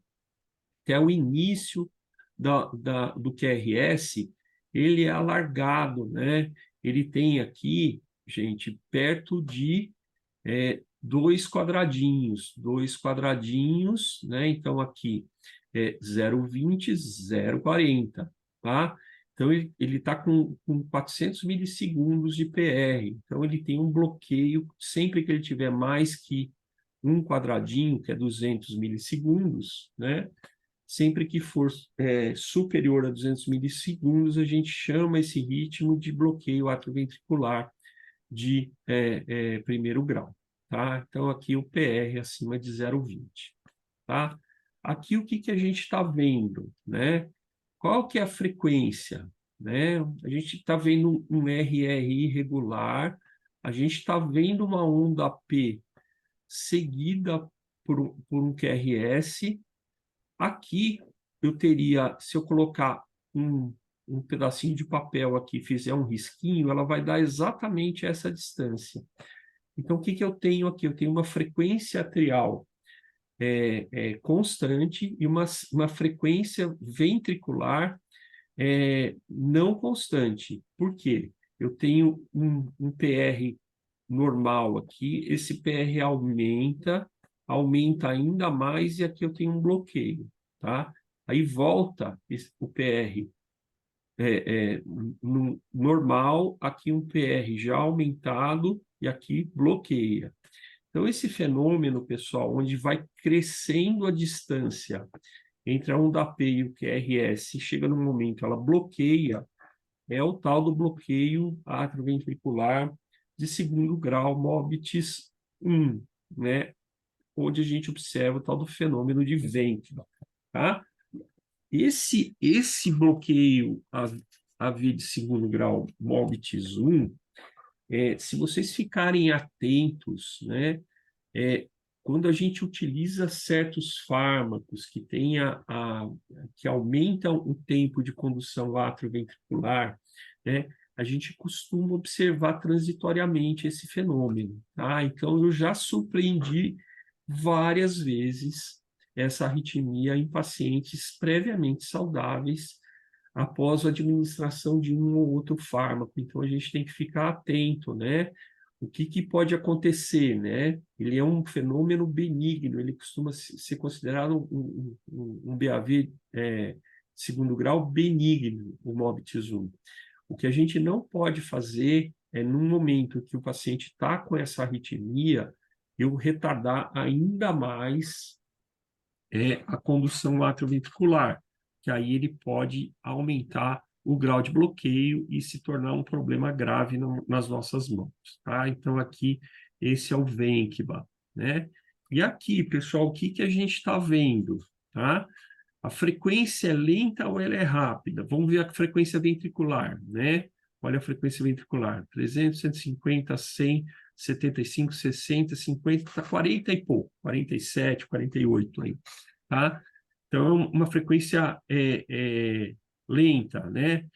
até o início do QRS, ele é alargado, né? Ele tem aqui, gente, perto de 2 quadradinhos, né? Então, aqui é 0,20, 0,40, tá? Então, ele está com 400 milissegundos de PR. Então, ele tem um bloqueio, sempre que ele tiver mais que um quadradinho, que é 200 milissegundos, né? Sempre que for superior a 200 milissegundos, a gente chama esse ritmo de bloqueio atrioventricular de primeiro grau, tá? Então, aqui o PR acima de 0,20, tá? Aqui o que a gente está vendo, né? Qual que é a frequência, né? A gente está vendo um RR irregular, a gente está vendo uma onda P seguida por um QRS. Aqui eu teria, se eu colocar um pedacinho de papel aqui e fizer um risquinho, ela vai dar exatamente essa distância. Então, o que eu tenho aqui? Eu tenho uma frequência atrial constante e uma frequência ventricular não constante. Por quê? Eu tenho um PR normal aqui, esse PR aumenta ainda mais, e aqui eu tenho um bloqueio, tá? Aí volta o PR no normal, aqui um PR já aumentado, e aqui bloqueia. Então, esse fenômeno, pessoal, onde vai crescendo a distância entre a onda P e o QRS, chega num momento, ela bloqueia, é o tal do bloqueio atrioventricular de segundo grau, MOBITS 1, né? Onde a gente observa o tal do fenômeno de Wenck, tá? Esse bloqueio AV de segundo grau, MOBITS 1, se vocês ficarem atentos, né, quando a gente utiliza certos fármacos que aumentam o tempo de condução atrioventricular, né, a gente costuma observar transitoriamente esse fenômeno, tá? Então, eu já surpreendi várias vezes essa arritmia em pacientes previamente saudáveis após a administração de um ou outro fármaco. Então, a gente tem que ficar atento, né? O que pode acontecer, né? Ele é um fenômeno benigno, ele costuma ser considerado um BAV segundo grau benigno, o MOBITS 1. O que a gente não pode fazer é, num momento que o paciente está com essa arritmia, eu retardar ainda mais a condução atrioventricular, que aí ele pode aumentar o grau de bloqueio e se tornar um problema grave nas nossas mãos, tá? Então, aqui, esse é o Wenckbach, né? E aqui, pessoal, o que a gente está vendo, tá? A frequência é lenta ou ela é rápida? Vamos ver a frequência ventricular, né? Olha a frequência ventricular, 300, 150, 100, 75, 60, 50, 40 e pouco, 47, 48 aí, tá? Então, uma frequência lenta, né?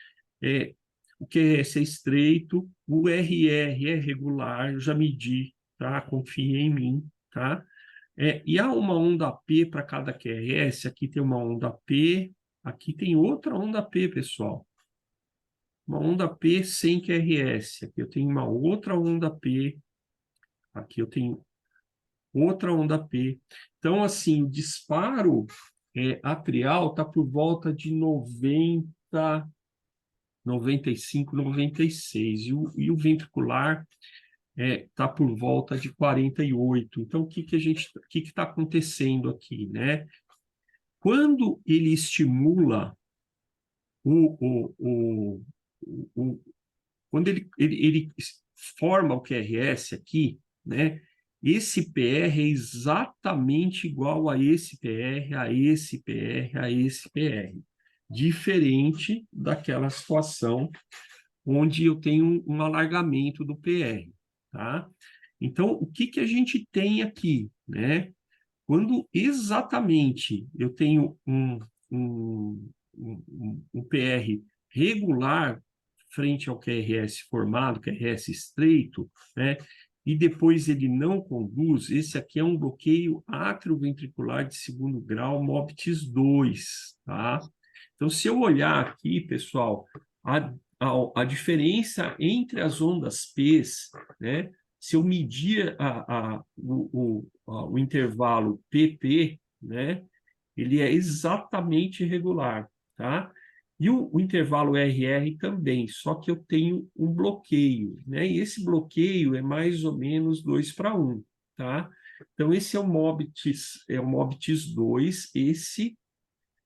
O QRS é estreito, o RR é regular, eu já medi, tá? Confia em mim, tá? E há uma onda P para cada QRS, aqui tem uma onda P, aqui tem outra onda P, pessoal. Uma onda P sem QRS, aqui eu tenho uma outra onda P, aqui eu tenho outra onda P. Então, assim, o disparo atrial está por volta de 90 95, 96. E o ventricular está por volta de 48. Então, o que que está acontecendo aqui, né? Quando ele estimula o, o, quando ele forma o QRS aqui, né? Esse PR é exatamente igual a esse PR, a esse PR, a esse PR. Diferente daquela situação onde eu tenho um alargamento do PR, tá? Então, o que que a gente tem aqui, né? Quando exatamente eu tenho um PR regular frente ao QRS formado, QRS estreito, né? E depois ele não conduz, esse aqui é um bloqueio atrioventricular de segundo grau, MOBITS 2, tá? Então, se eu olhar aqui, pessoal, a diferença entre as ondas P's, né? Se eu medir o intervalo PP, né? Ele é exatamente regular, tá? E o intervalo RR também, só que eu tenho um bloqueio, né? E esse bloqueio é mais ou menos 2:1, tá? Então, esse é o MOBITS 2, esse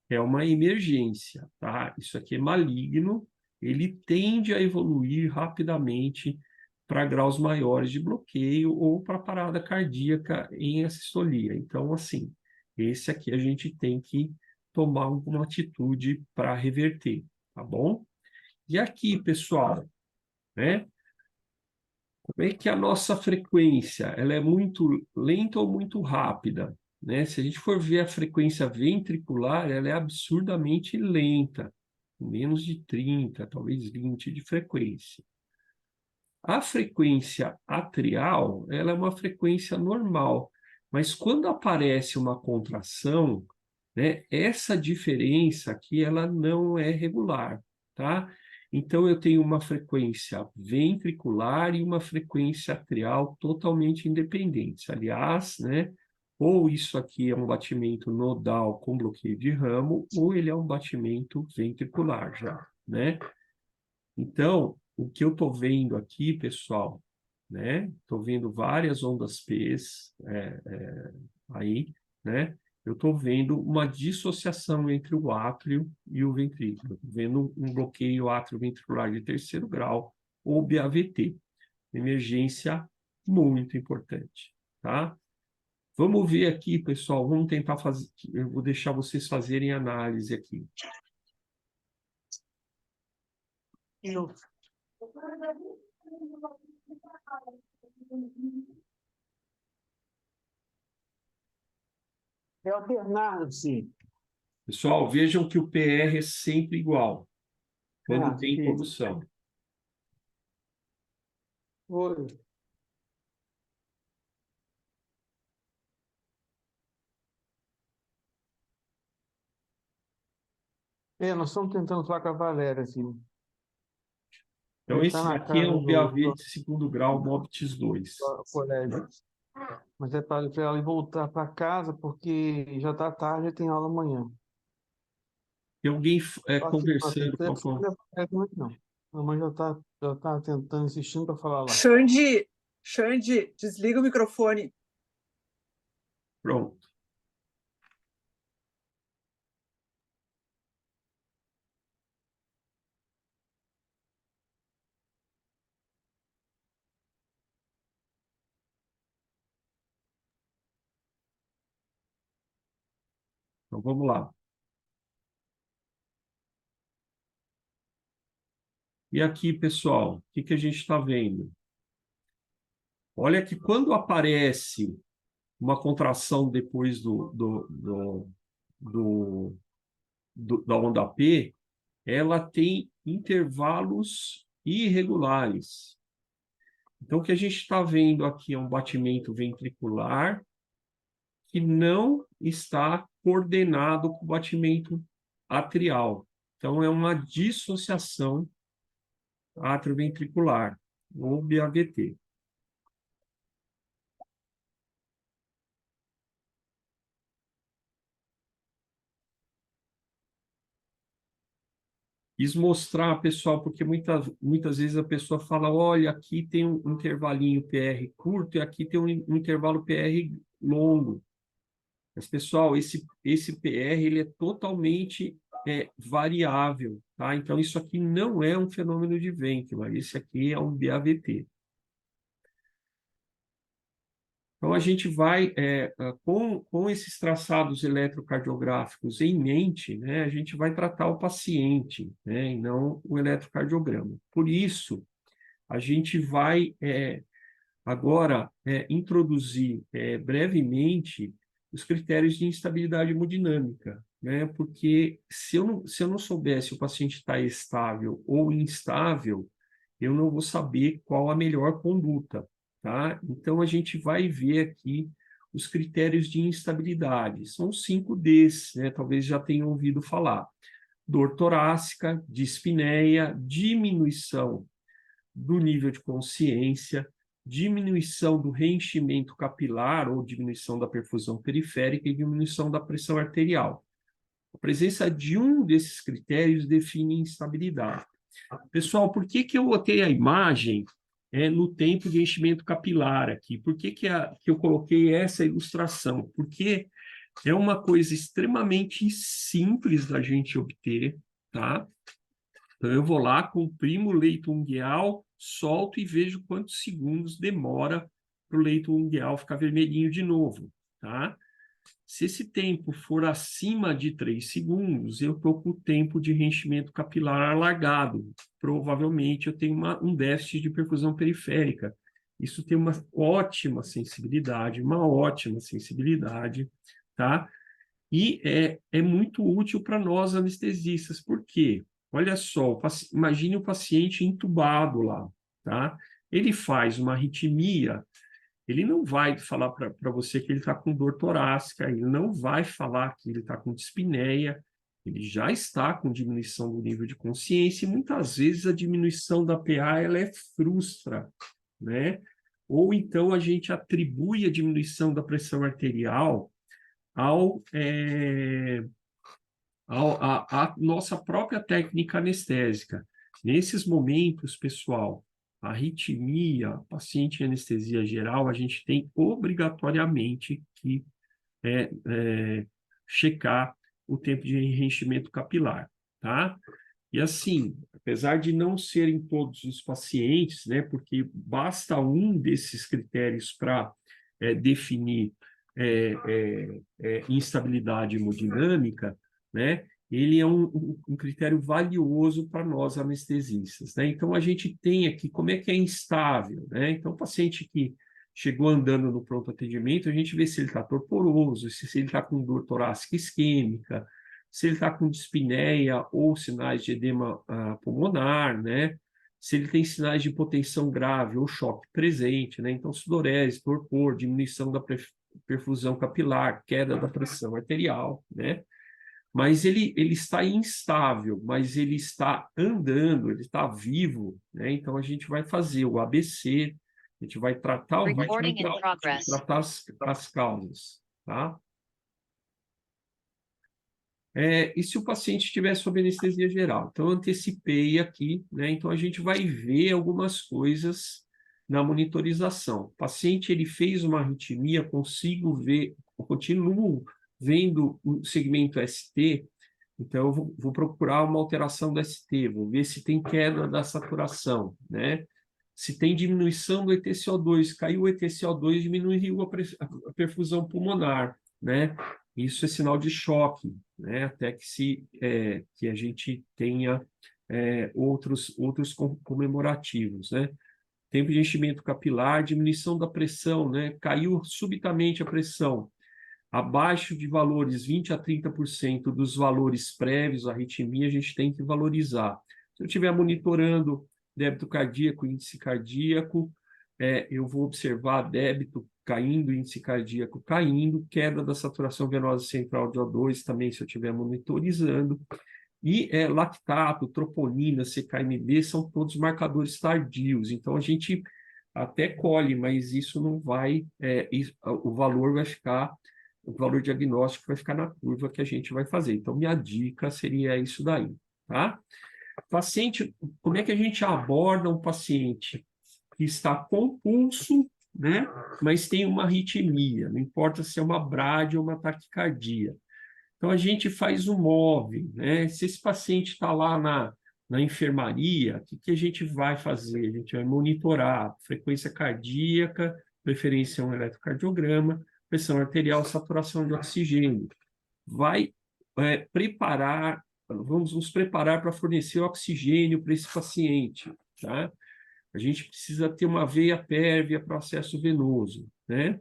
é uma emergência, tá? Isso aqui é maligno, ele tende a evoluir rapidamente para graus maiores de bloqueio ou para parada cardíaca em assistolia. Então, assim, esse aqui a gente tem que tomar alguma atitude para reverter, tá bom? E aqui, pessoal, né? Como é que a nossa frequência, ela é muito lenta ou muito rápida, né? Se a gente for ver a frequência ventricular, ela é absurdamente lenta, menos de 30, talvez 20 de frequência. A frequência atrial, ela é uma frequência normal, mas quando aparece uma contração, né, essa diferença aqui, ela não é regular, tá? Então, eu tenho uma frequência ventricular e uma frequência atrial totalmente independentes. Aliás, né, ou isso aqui é um batimento nodal com bloqueio de ramo, ou ele é um batimento ventricular já, né? Então, o que eu estou vendo aqui, pessoal, né? Estou vendo várias ondas P's aí, né? Eu estou vendo uma dissociação entre o átrio e o ventrículo. Estou vendo um bloqueio átrio-ventricular de terceiro grau, ou BAVT. Emergência muito importante, tá? Vamos ver aqui, pessoal, vamos tentar fazer, eu vou deixar vocês fazerem análise aqui. Eu. É o Bernardo, sim. Pessoal, vejam que o PR é sempre igual, quando tem Sim. condução. Oi. Nós estamos tentando falar com a Valéria, assim. Então, Ele está esse na aqui é casa um do BAV de segundo grau, MOBITS 2. colégio. Mas é para ela ir voltar para casa, porque já está tarde e tem aula amanhã. Tem alguém Nossa, conversando com a... não é muito, não. A mãe já tá tentando, insistindo para falar lá. Xande, desliga o microfone. Pronto. Então, vamos lá. E aqui, pessoal, o que que a gente está vendo? Olha que quando aparece uma contração depois da onda P, ela tem intervalos irregulares. Então, o que a gente está vendo aqui é um batimento ventricular que não está coordenado com o batimento atrial. Então, é uma dissociação atrioventricular, ou BAVT. quis mostrar, pessoal, porque muitas vezes a pessoa fala, olha, aqui tem um intervalinho PR curto e aqui tem um intervalo PR longo. Mas, pessoal, esse PR ele é totalmente variável, tá? Então, isso aqui não é um fenômeno de Venkman, esse aqui é um BAVT. Então, a gente vai, com esses traçados eletrocardiográficos em mente, né, a gente vai tratar o paciente, né, e não o eletrocardiograma. Por isso, a gente vai agora introduzir brevemente os critérios de instabilidade hemodinâmica, né, porque se eu não soubesse se o paciente está estável ou instável, eu não vou saber qual a melhor conduta. Tá? Então, a gente vai ver aqui os critérios de instabilidade. São 5 desses, né? Talvez já tenham ouvido falar. Dor torácica, dispneia, diminuição do nível de consciência, diminuição do reenchimento capilar ou diminuição da perfusão periférica e diminuição da pressão arterial. A presença de um desses critérios define instabilidade. Pessoal, por que eu botei a imagem no tempo de enchimento capilar aqui? Por que eu coloquei essa ilustração? Porque é uma coisa extremamente simples da gente obter, tá? Então, eu vou lá, comprimo o leito ungueal, solto e vejo quantos segundos demora para o leito ungueal ficar vermelhinho de novo, tá? Se esse tempo for acima de 3 segundos, eu estou com o tempo de reenchimento capilar alargado. Provavelmente eu tenho um déficit de perfusão periférica. Isso tem uma ótima sensibilidade, tá? E é muito útil para nós anestesistas. Por quê? Olha só, imagine o paciente entubado lá, tá? Ele faz uma arritmia. Ele não vai falar para você que ele está com dor torácica, ele não vai falar que ele está com dispneia, ele já está com diminuição do nível de consciência, e muitas vezes a diminuição da PA ela frustra, né? Ou então a gente atribui a diminuição da pressão arterial à nossa própria técnica anestésica. Nesses momentos, pessoal, a arritmia, paciente em anestesia geral, a gente tem obrigatoriamente que checar o tempo de reenchimento capilar, tá? E assim, apesar de não serem todos os pacientes, né, porque basta um desses critérios para definir instabilidade hemodinâmica, né, ele é um critério valioso para nós anestesistas, né? Então, a gente tem aqui como é que é instável, né? Então, o paciente que chegou andando no pronto atendimento, a gente vê se ele está torporoso, se ele está com dor torácica isquêmica, se ele está com dispneia ou sinais de edema pulmonar, né? Se ele tem sinais de hipotensão grave ou choque presente, né? Então, sudorese, torpor, diminuição da perfusão capilar, queda da pressão arterial, né? Mas ele está instável, mas ele está andando, ele está vivo, né? Então, a gente vai fazer o ABC, a gente vai tratar as causas, tá? E se o paciente estiver sob anestesia geral? Então, eu antecipei aqui, né? Então, a gente vai ver algumas coisas na monitorização. O paciente, ele fez uma arritmia, continuo vendo o segmento ST, então eu vou procurar uma alteração do ST, vou ver se tem queda da saturação, né? Se tem diminuição do ETCO2, caiu o ETCO2, diminuiu a perfusão pulmonar, né? Isso é sinal de choque, né? Até que a gente tenha outros comemorativos, né? Tempo de enchimento capilar, diminuição da pressão, né? Caiu subitamente a pressão, abaixo de valores 20% a 30% dos valores prévios à arritmia, a gente tem que valorizar. Se eu estiver monitorando débito cardíaco, índice cardíaco, eu vou observar débito caindo, índice cardíaco caindo, queda da saturação venosa central de O2 também, se eu estiver monitorizando, e lactato, troponina, CKMB, são todos marcadores tardios, então a gente até colhe, mas isso não vai, o valor diagnóstico vai ficar na curva que a gente vai fazer. Então, minha dica seria isso daí, tá? Paciente, como é que a gente aborda um paciente que está com pulso, né, mas tem uma arritmia, não importa se é uma brádie ou uma taquicardia. Então, a gente faz o MOVE, né? Se esse paciente está lá na enfermaria, o que a gente vai fazer? A gente vai monitorar frequência cardíaca, preferência um eletrocardiograma, pressão arterial, saturação de oxigênio. Vai vamos nos preparar para fornecer oxigênio para esse paciente, tá? A gente precisa ter uma veia pérvia para acesso venoso, né?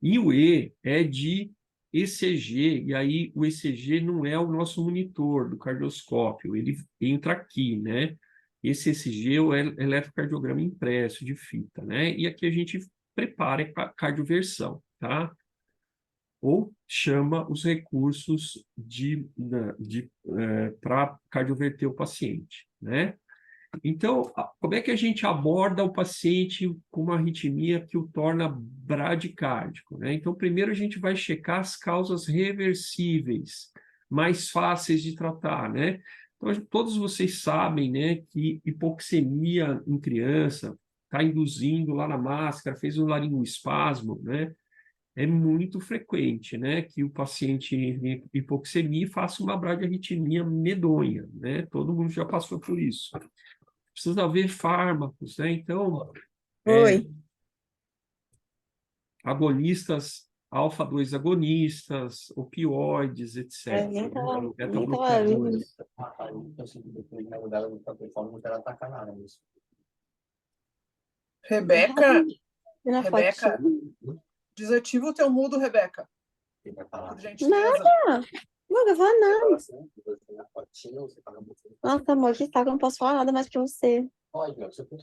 E o E é de ECG, e aí o ECG não é o nosso monitor do cardioscópio, ele entra aqui, né? Esse ECG é o eletrocardiograma impresso de fita, né? E aqui a gente prepara a cardioversão, tá? Ou chama os recursos para cardioverter o paciente, né? Então, como é que a gente aborda o paciente com uma arritmia que o torna bradicárdico, né? Então, primeiro a gente vai checar as causas reversíveis, mais fáceis de tratar, né? Então, todos vocês sabem, né, que hipoxemia em criança está induzindo lá na máscara, fez um laringoespasmo, né? É muito frequente, né, que o paciente em hipoxemia faça uma bradiarritmia medonha, né? Todo mundo já passou por isso. Precisa haver fármacos, né? Então, Oi. agonistas, alfa-2 agonistas, opioides, etc. Nem tava, nem tava Beta-bloqueadores. Rebeca, na Rebeca, fotinho. desativa o teu mudo, Rebeca. Por gentileza. Nada. Não vou falar nada. Nossa, amor, que saco, eu não posso falar nada mais pra você.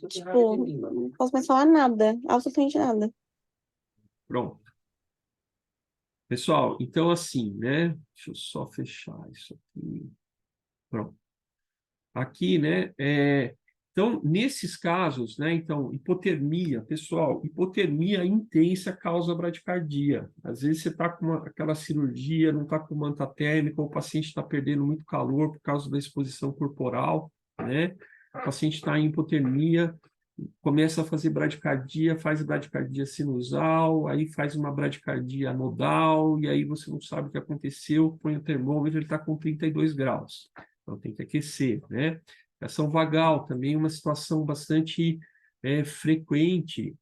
Tipo, não posso mais falar nada. Absolutamente nada. Pronto. Pessoal, então assim, né? Deixa eu só fechar isso aqui. Pronto. Aqui, né? Então, nesses casos, né? Então, hipotermia, pessoal, hipotermia intensa causa bradicardia. Às vezes você está com aquela cirurgia, não está com manta térmica, ou o paciente está perdendo muito calor por causa da exposição corporal, né? O paciente está em hipotermia, começa a fazer bradicardia, faz bradicardia sinusal, aí faz uma bradicardia nodal, e aí você não sabe o que aconteceu, põe o termômetro, ele está com 32 graus. Então tem que aquecer, né? Ação vagal também é uma situação bastante frequente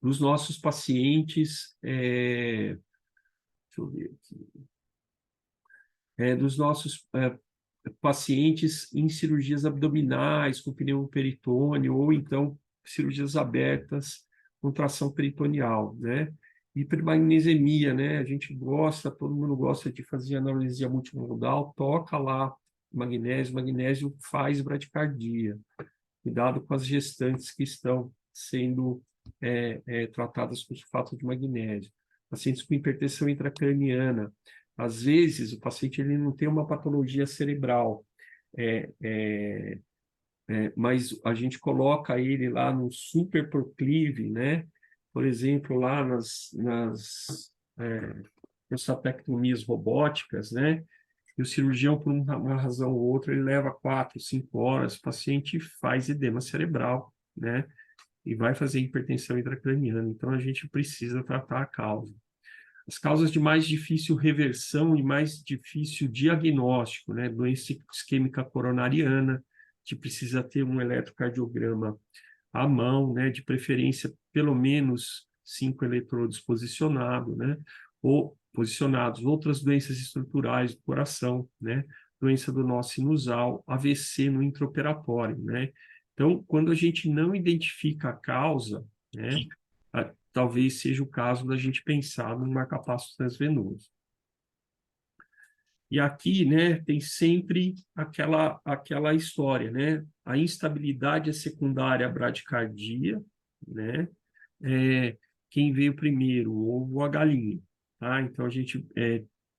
dos nossos pacientes, deixa eu ver aqui, dos nossos pacientes em cirurgias abdominais, com pneumoperitônio, ou então cirurgias abertas com tração peritoneal, né? Hipermagnesemia, né? A gente gosta, todo mundo gosta de fazer analgesia multimodal, toca lá magnésio faz bradicardia. Cuidado com as gestantes que estão sendo tratadas com sulfato de magnésio. Pacientes com hipertensão intracraniana. Às vezes, o paciente ele não tem uma patologia cerebral, mas a gente coloca ele lá no super proclive, né? Por exemplo, lá nas prostatectomias robóticas, né? E o cirurgião, por uma razão ou outra, ele leva 4, 5 horas, o paciente faz edema cerebral, né? E vai fazer hipertensão intracraniana. Então, a gente precisa tratar a causa. As causas de mais difícil reversão e mais difícil diagnóstico, né? Doença isquêmica coronariana, que precisa ter um eletrocardiograma à mão, né? De preferência, pelo menos 5 eletrodos posicionados, né? Ou posicionados. Outras doenças estruturais do coração, né? Doença do nó sinusal, AVC no intraoperatório, né? Então, quando a gente não identifica a causa, né? Talvez seja o caso da gente pensar no marcapasso transvenoso. E aqui, né, tem sempre aquela história, né? A instabilidade é secundária à bradicardia, né? Quem veio primeiro, o ovo ou a galinha, tá? Então, a gente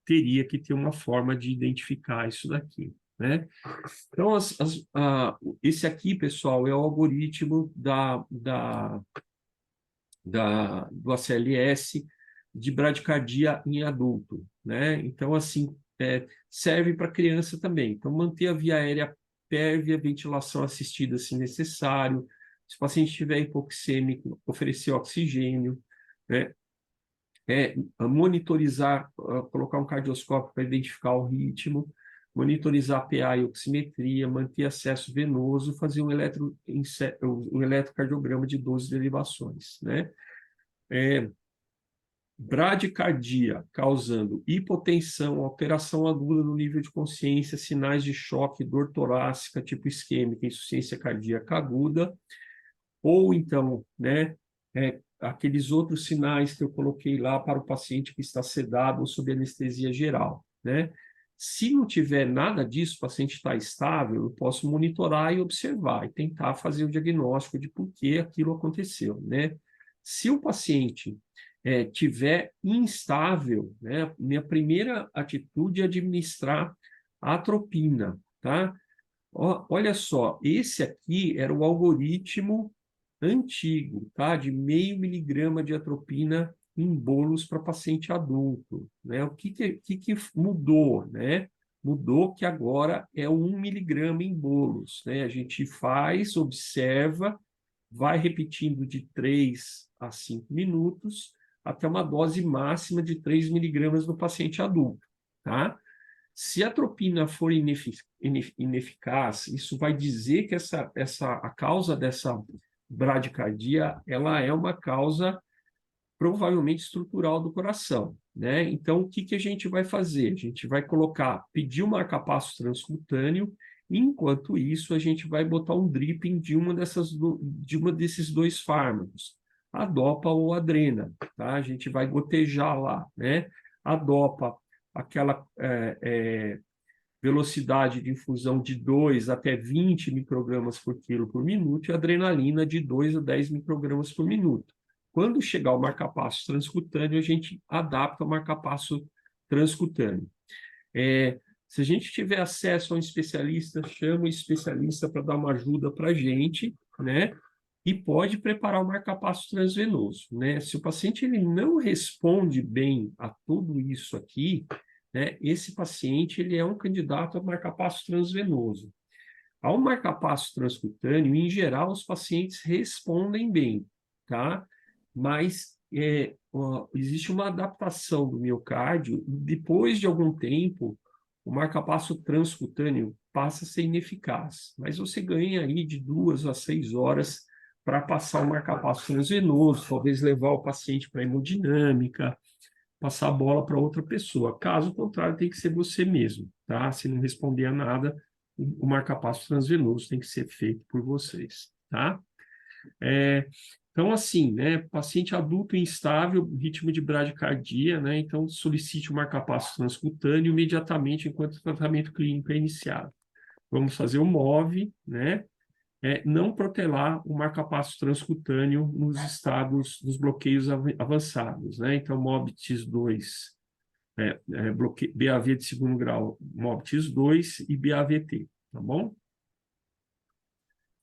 teria que ter uma forma de identificar isso daqui, né? Então, esse aqui, pessoal, é o algoritmo do ACLS, de bradicardia em adulto, né? Então, assim, serve para criança também. Então, manter a via aérea pérvia, ventilação assistida, se necessário. Se o paciente estiver hipoxêmico, oferecer oxigênio, né? Monitorizar, colocar um cardioscópio para identificar o ritmo, monitorizar PA e oximetria, manter acesso venoso, fazer um eletrocardiograma de 12 derivações, né? Bradicardia causando hipotensão, alteração aguda no nível de consciência, sinais de choque, dor torácica, tipo isquêmica, insuficiência cardíaca aguda, ou então, né, aqueles outros sinais que eu coloquei lá para o paciente que está sedado ou sob anestesia geral, né? Se não tiver nada disso, o paciente está estável, eu posso monitorar e observar e tentar fazer o diagnóstico de por que aquilo aconteceu, né? Se o paciente tiver instável, né, minha primeira atitude é administrar a atropina, tá? Olha só, esse aqui era o algoritmo antigo, tá? De 0,5 miligrama de atropina em bolos para paciente adulto, né? O que mudou, né? Mudou que agora é 1 miligrama em bolos, né? A gente faz, observa, vai repetindo de 3 a 5 minutos, até uma dose máxima de 3 miligramas no paciente adulto, tá? Se a atropina for ineficaz, isso vai dizer que a causa dessa bradicardia, ela é uma causa provavelmente estrutural do coração, né? Então, o que a gente vai fazer? A gente vai pedir um marcapasso transcutâneo, e, enquanto isso, a gente vai botar um dripping de uma desses 2 fármacos, a dopa ou a adrena, tá? A gente vai gotejar lá, né? A dopa, aquela velocidade de infusão de 2 até 20 microgramas por quilo por minuto, e a adrenalina de 2 a 10 microgramas por minuto. Quando chegar o marcapasso transcutâneo, a gente adapta o marcapasso transcutâneo. Se a gente tiver acesso a um especialista, chama o especialista para dar uma ajuda para a gente, né? E pode preparar o marcapasso transvenoso, né? Se o paciente ele não responde bem a tudo isso aqui, né, esse paciente ele é um candidato a marcapasso transvenoso. Ao marcapasso transcutâneo, em geral, os pacientes respondem bem, tá? Mas existe uma adaptação do miocárdio, e depois de algum tempo, o marcapasso transcutâneo passa a ser ineficaz, mas você ganha aí de 2 a 6 horas para passar o marcapasso transvenoso, talvez levar o paciente para a hemodinâmica, passar a bola para outra pessoa. Caso contrário, tem que ser você mesmo, tá? Se não responder a nada, o marcapasso transvenoso tem que ser feito por vocês, tá? Então, assim, né, paciente adulto instável, ritmo de bradicardia, né, então solicite o marcapasso transcutâneo imediatamente enquanto o tratamento clínico é iniciado. Vamos fazer o MOV, né, não protelar o marcapasso transcutâneo nos estados dos bloqueios avançados, né, então MOB TIS2, BAV de segundo grau, MOB TIS2 e BAVT, tá bom?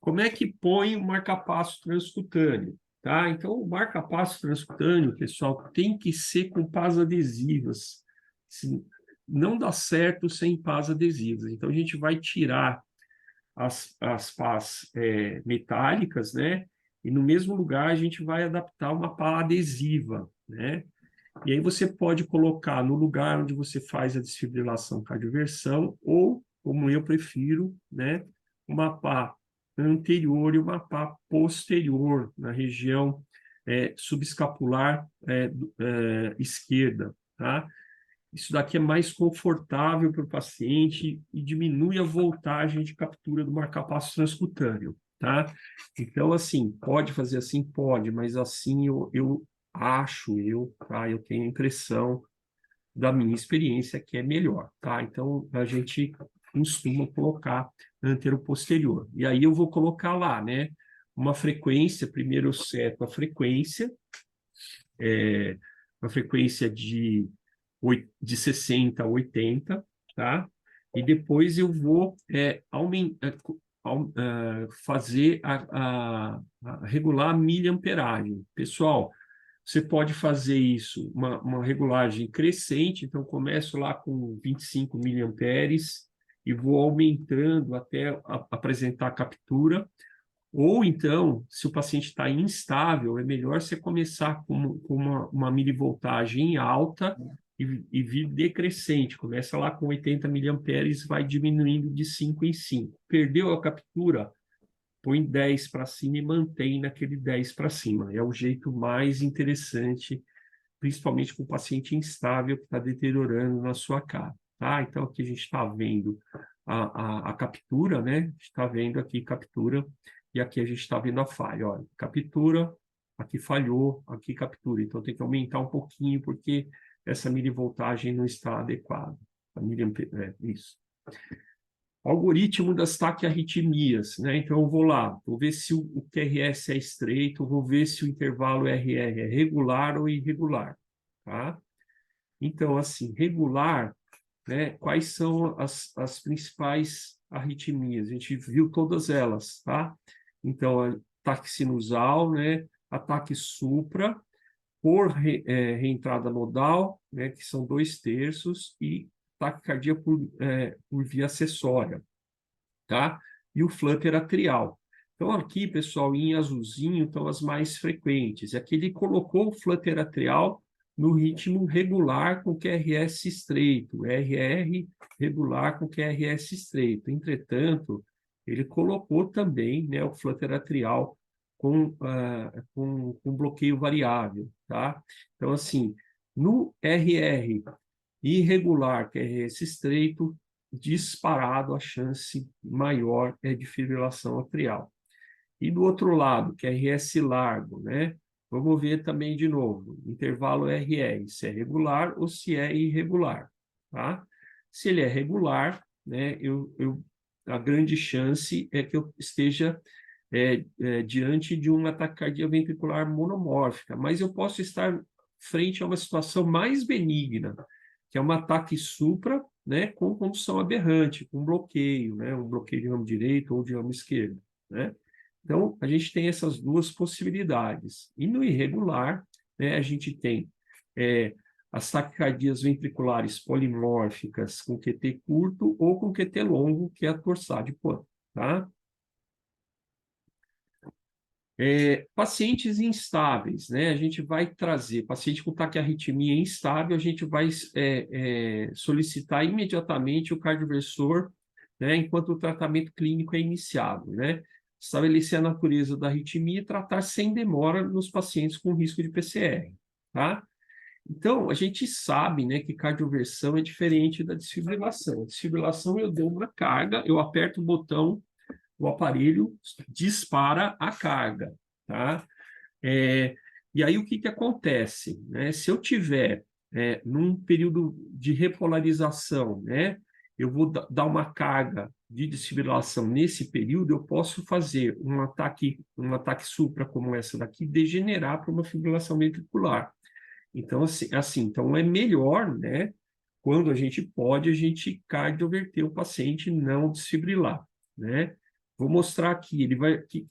Como é que põe o marcapasso transcutâneo? Tá? Então, o marcapasso transcutâneo, pessoal, tem que ser com pás adesivas. Não dá certo sem pás adesivas. Então, a gente vai tirar as pás metálicas, né? E no mesmo lugar a gente vai adaptar uma pá adesiva, né? E aí você pode colocar no lugar onde você faz a desfibrilação cardioversão, ou, como eu prefiro, né? Uma pá anterior e uma pá posterior, na região subescapular esquerda, tá? Isso daqui é mais confortável para o paciente e diminui a voltagem de captura do marcapasso transcutâneo, tá? Então, assim, pode fazer assim? Pode, mas assim eu acho, tá? Eu tenho a impressão da minha experiência que é melhor, tá? Então, a gente costuma colocar antero-posterior. E aí eu vou colocar lá, né? Uma frequência, primeiro eu seto a frequência, uma frequência de 60 a 80, tá? E depois eu vou fazer regular a miliamperagem. Pessoal, você pode fazer isso, uma regulagem crescente, então começo lá com 25 miliamperes e vou aumentando até apresentar a captura. Ou então, se o paciente está instável, é melhor você começar com uma milivoltagem alta e vir decrescente. Começa lá com 80 miliamperes, vai diminuindo de 5 em 5. Perdeu a captura, põe 10 para cima e mantém naquele 10 para cima. É o jeito mais interessante, principalmente com o paciente instável que está deteriorando na sua cara. Tá? Então, aqui a gente está vendo a captura, né? A gente está vendo aqui captura, e aqui a gente está vendo a falha. Olha, captura, aqui falhou, aqui captura. Então, tem que aumentar um pouquinho, porque essa milivoltagem não está adequada. Isso. Algoritmo das taquiarritmias, né? Então, eu vou lá, vou ver se o QRS é estreito, vou ver se o intervalo RR é regular ou irregular, tá? Então, assim, regular, né? Quais são as principais arritmias? A gente viu todas elas, tá? Então, ataque sinusal, né? Ataque supra, por reentrada nodal, né? Que são 2/3, e taquicardia por via acessória, tá? E o flutter atrial. Então, aqui, pessoal, em azulzinho estão as mais frequentes. Aqui ele colocou o flutter atrial no ritmo regular com QRS estreito, RR regular com QRS estreito. Entretanto, ele colocou também, né, o flutter atrial com bloqueio variável, tá? Então, assim, no RR irregular, QRS estreito, disparado, a chance maior é de fibrilação atrial. E do outro lado, QRS largo, né? Vamos ver também de novo, intervalo RR, se é regular ou se é irregular, tá? Se ele é regular, né, a grande chance é que eu esteja diante de uma taquicardia ventricular monomórfica, mas eu posso estar frente a uma situação mais benigna, que é um ataque supra, né, com condução aberrante, com bloqueio, né, um bloqueio de ramo direito ou de ramo esquerdo, né? Então, a gente tem essas duas possibilidades. E no irregular, né, a gente tem as taquicardias ventriculares polimórficas com QT curto ou com QT longo, que é a torsade Points, tá? Pacientes instáveis, né? A gente vai trazer paciente com taquiarritmia instável, a gente vai solicitar imediatamente o cardioversor, né? Enquanto o tratamento clínico é iniciado, né? Estabelecer a natureza da arritmia e tratar sem demora nos pacientes com risco de PCR, tá? Então, a gente sabe, né, que cardioversão é diferente da desfibrilação. A desfibrilação, eu dou uma carga, eu aperto o botão, o aparelho dispara a carga, tá? E aí, o que acontece, né? Se eu tiver num período de repolarização, né, eu vou dar uma carga de desfibrilação nesse período, eu posso fazer um ataque supra como essa daqui, degenerar para uma fibrilação ventricular. Então, então é melhor, né, quando a gente cardioverter o paciente, não desfibrilar, né? Vou mostrar aqui,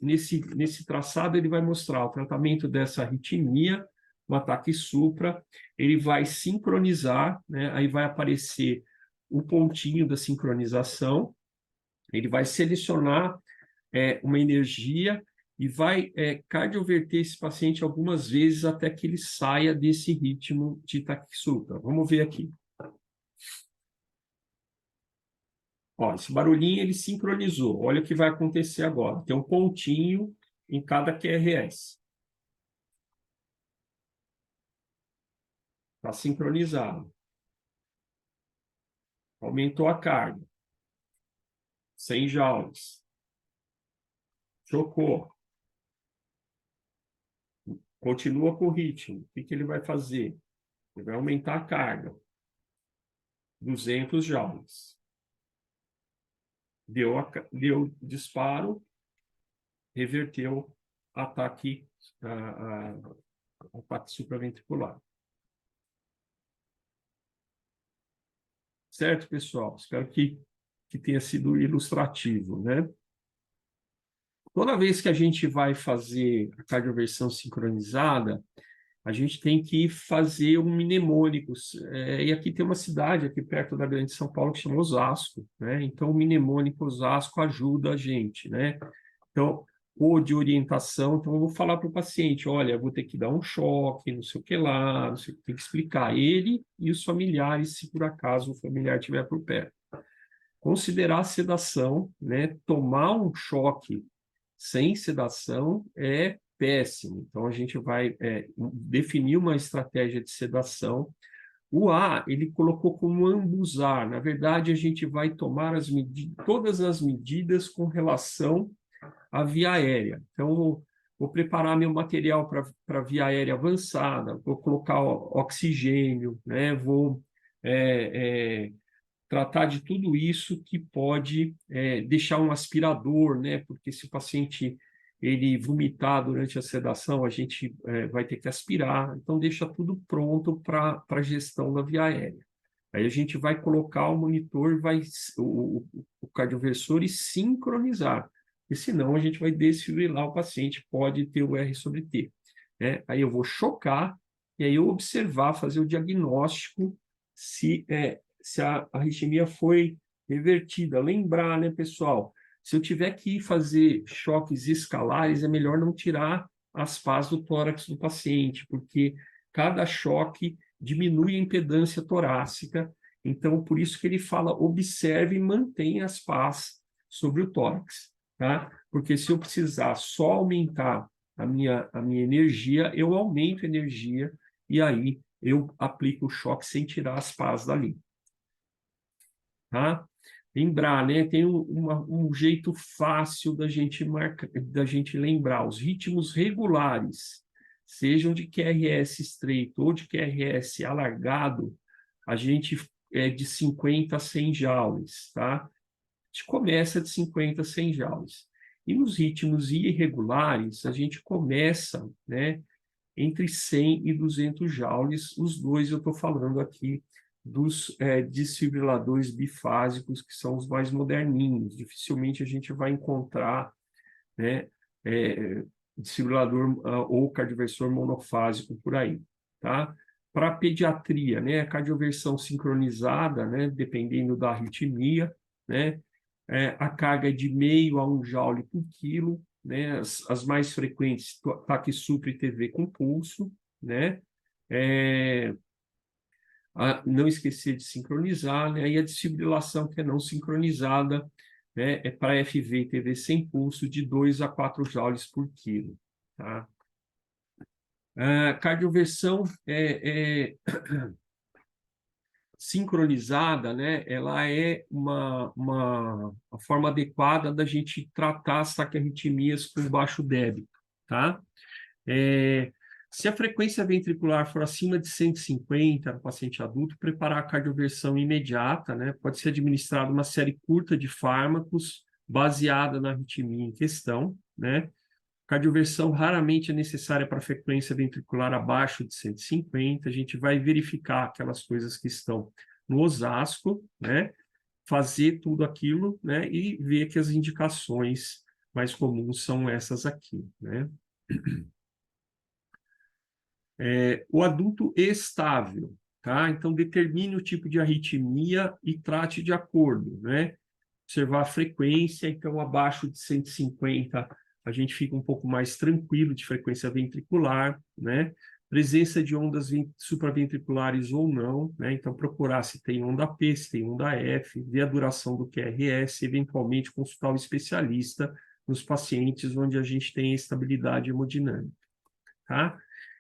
nesse traçado ele vai mostrar o tratamento dessa arritmia, o ataque supra, ele vai sincronizar, né? Aí vai aparecer o pontinho da sincronização, ele vai selecionar uma energia e vai cardioverter esse paciente algumas vezes até que ele saia desse ritmo de ataque supra. Vamos ver aqui. Ó, esse barulhinho ele sincronizou. Olha o que vai acontecer agora. Tem um pontinho em cada QRS. Está sincronizado. Aumentou a carga. 100 joules. Chocou. Continua com o ritmo. O que ele vai fazer? Ele vai aumentar a carga. 200 joules. Deu disparo, reverteu ataque supraventricular. Certo, pessoal? Espero que tenha sido ilustrativo, né? Toda vez que a gente vai fazer a cardioversão sincronizada, a gente tem que fazer um mnemônico. E aqui tem uma cidade, aqui perto da Grande São Paulo, que chama Osasco, né? Então, o mnemônico Osasco ajuda a gente, né? Então, ou de orientação, então eu vou falar para o paciente, olha, eu vou ter que dar um choque, não sei o que lá, não sei, tem que explicar ele e os familiares, se por acaso o familiar estiver por perto. Considerar a sedação, né? Tomar um choque sem sedação é péssimo. Então, a gente vai definir uma estratégia de sedação. O A, ele colocou como ambusar. Na verdade, a gente vai tomar todas as medidas com relação à via aérea. Então, vou preparar meu material para via aérea avançada, vou colocar oxigênio, né? Vou tratar de tudo isso que pode deixar um aspirador, né? Porque se o paciente ele vomitar durante a sedação, a gente vai ter que aspirar. Então, deixa tudo pronto para a gestão da via aérea. Aí a gente vai colocar o monitor, o cardioversor e sincronizar, porque senão a gente vai desfibrilar o paciente, pode ter o R sobre T. Né? Aí eu vou chocar, e aí eu observar, fazer o diagnóstico se a arritmia foi revertida. Lembrar, né, pessoal? Se eu tiver que fazer choques escalares, é melhor não tirar as pás do tórax do paciente, porque cada choque diminui a impedância torácica. Então, por isso que ele fala, observe e mantenha as pás sobre o tórax, tá? Porque se eu precisar só aumentar a minha energia, eu aumento a energia e aí eu aplico o choque sem tirar as pás dali. Tá? Lembrar, né? Tem um jeito fácil da gente lembrar. Os ritmos regulares, sejam de QRS estreito ou de QRS alargado, a gente é de 50 a 100 joules, tá? A gente começa de 50 a 100 joules. E nos ritmos irregulares, a gente começa, né, entre 100 e 200 joules. Os dois eu estou falando aqui dos desfibriladores bifásicos, que são os mais moderninhos. Dificilmente a gente vai encontrar, né, desfibrilador ou cardioversor monofásico por aí, tá? Para pediatria, né, a cardioversão sincronizada, né, dependendo da arritmia, né, a carga é de meio a 1 joule por quilo, né, as mais frequentes, taquisupra e TV com pulso, né, não esquecer de sincronizar, né? E a desfibrilação que é não sincronizada, né, é para FV e TV sem pulso de 2 a 4 joules por quilo. Tá? A cardioversão sincronizada, né, ela é uma forma adequada da gente tratar as taquiarritmias com baixo débito. Tá? Se a frequência ventricular for acima de 150 no paciente adulto, preparar a cardioversão imediata, né? Pode ser administrada uma série curta de fármacos baseada na arritmia em questão, né? Cardioversão raramente é necessária para frequência ventricular abaixo de 150. A gente vai verificar aquelas coisas que estão no Osasco, né? Fazer tudo aquilo, né? E ver que as indicações mais comuns são essas aqui, né? O adulto estável, tá? Então, determine o tipo de arritmia e trate de acordo, né? Observar a frequência, então, abaixo de 150, a gente fica um pouco mais tranquilo de frequência ventricular, né? Presença de ondas supraventriculares ou não, né? Então, procurar se tem onda P, se tem onda F, ver a duração do QRS, eventualmente consultar o especialista nos pacientes onde a gente tem estabilidade hemodinâmica, tá?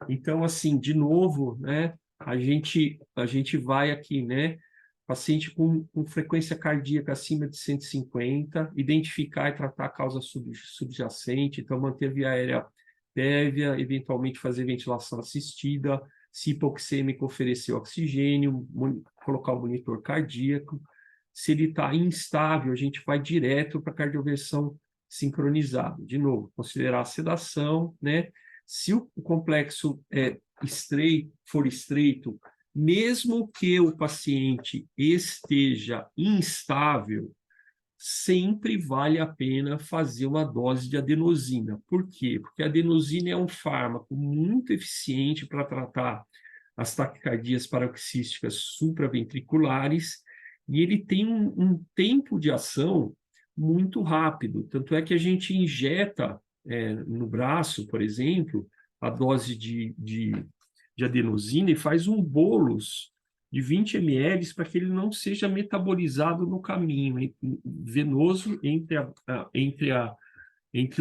Então, assim, de novo, né, a gente vai aqui, né, paciente com frequência cardíaca acima de 150, identificar e tratar a causa subjacente, então manter a via aérea prévia, eventualmente fazer ventilação assistida, se hipoxêmico, oferecer oxigênio, colocar o monitor cardíaco. Se ele está instável, a gente vai direto para a cardioversão sincronizada. De novo, considerar a sedação, né? Se o complexo for estreito, mesmo que o paciente esteja instável, sempre vale a pena fazer uma dose de adenosina. Por quê? Porque a adenosina é um fármaco muito eficiente para tratar as taquicardias paroxísticas supraventriculares, e ele tem um tempo de ação muito rápido. Tanto é que a gente injeta no braço, por exemplo, a dose de adenosina e faz um bolos de 20 ml para que ele não seja metabolizado no caminho venoso entre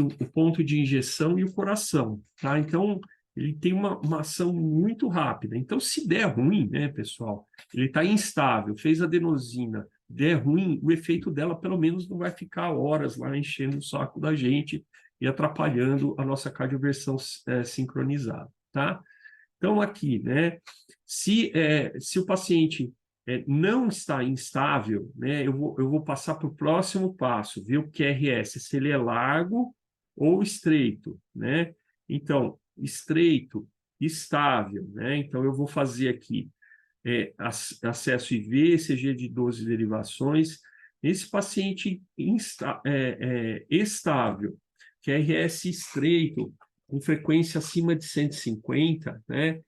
o ponto de injeção e o coração, tá? Então, ele tem uma ação muito rápida. Então, se der ruim, né, pessoal, ele está instável, fez adenosina, der ruim, o efeito dela, pelo menos, não vai ficar horas lá enchendo o saco da gente e atrapalhando a nossa cardioversão sincronizada, tá? Então, aqui, né, se o paciente não está instável, né, eu vou passar para o próximo passo, ver o QRS, se ele é largo ou estreito, né? Então, estreito, estável, né? Então, eu vou fazer aqui acesso IV, ECG de 12 derivações. Esse paciente estável, QRS estreito, com frequência acima de 150, né?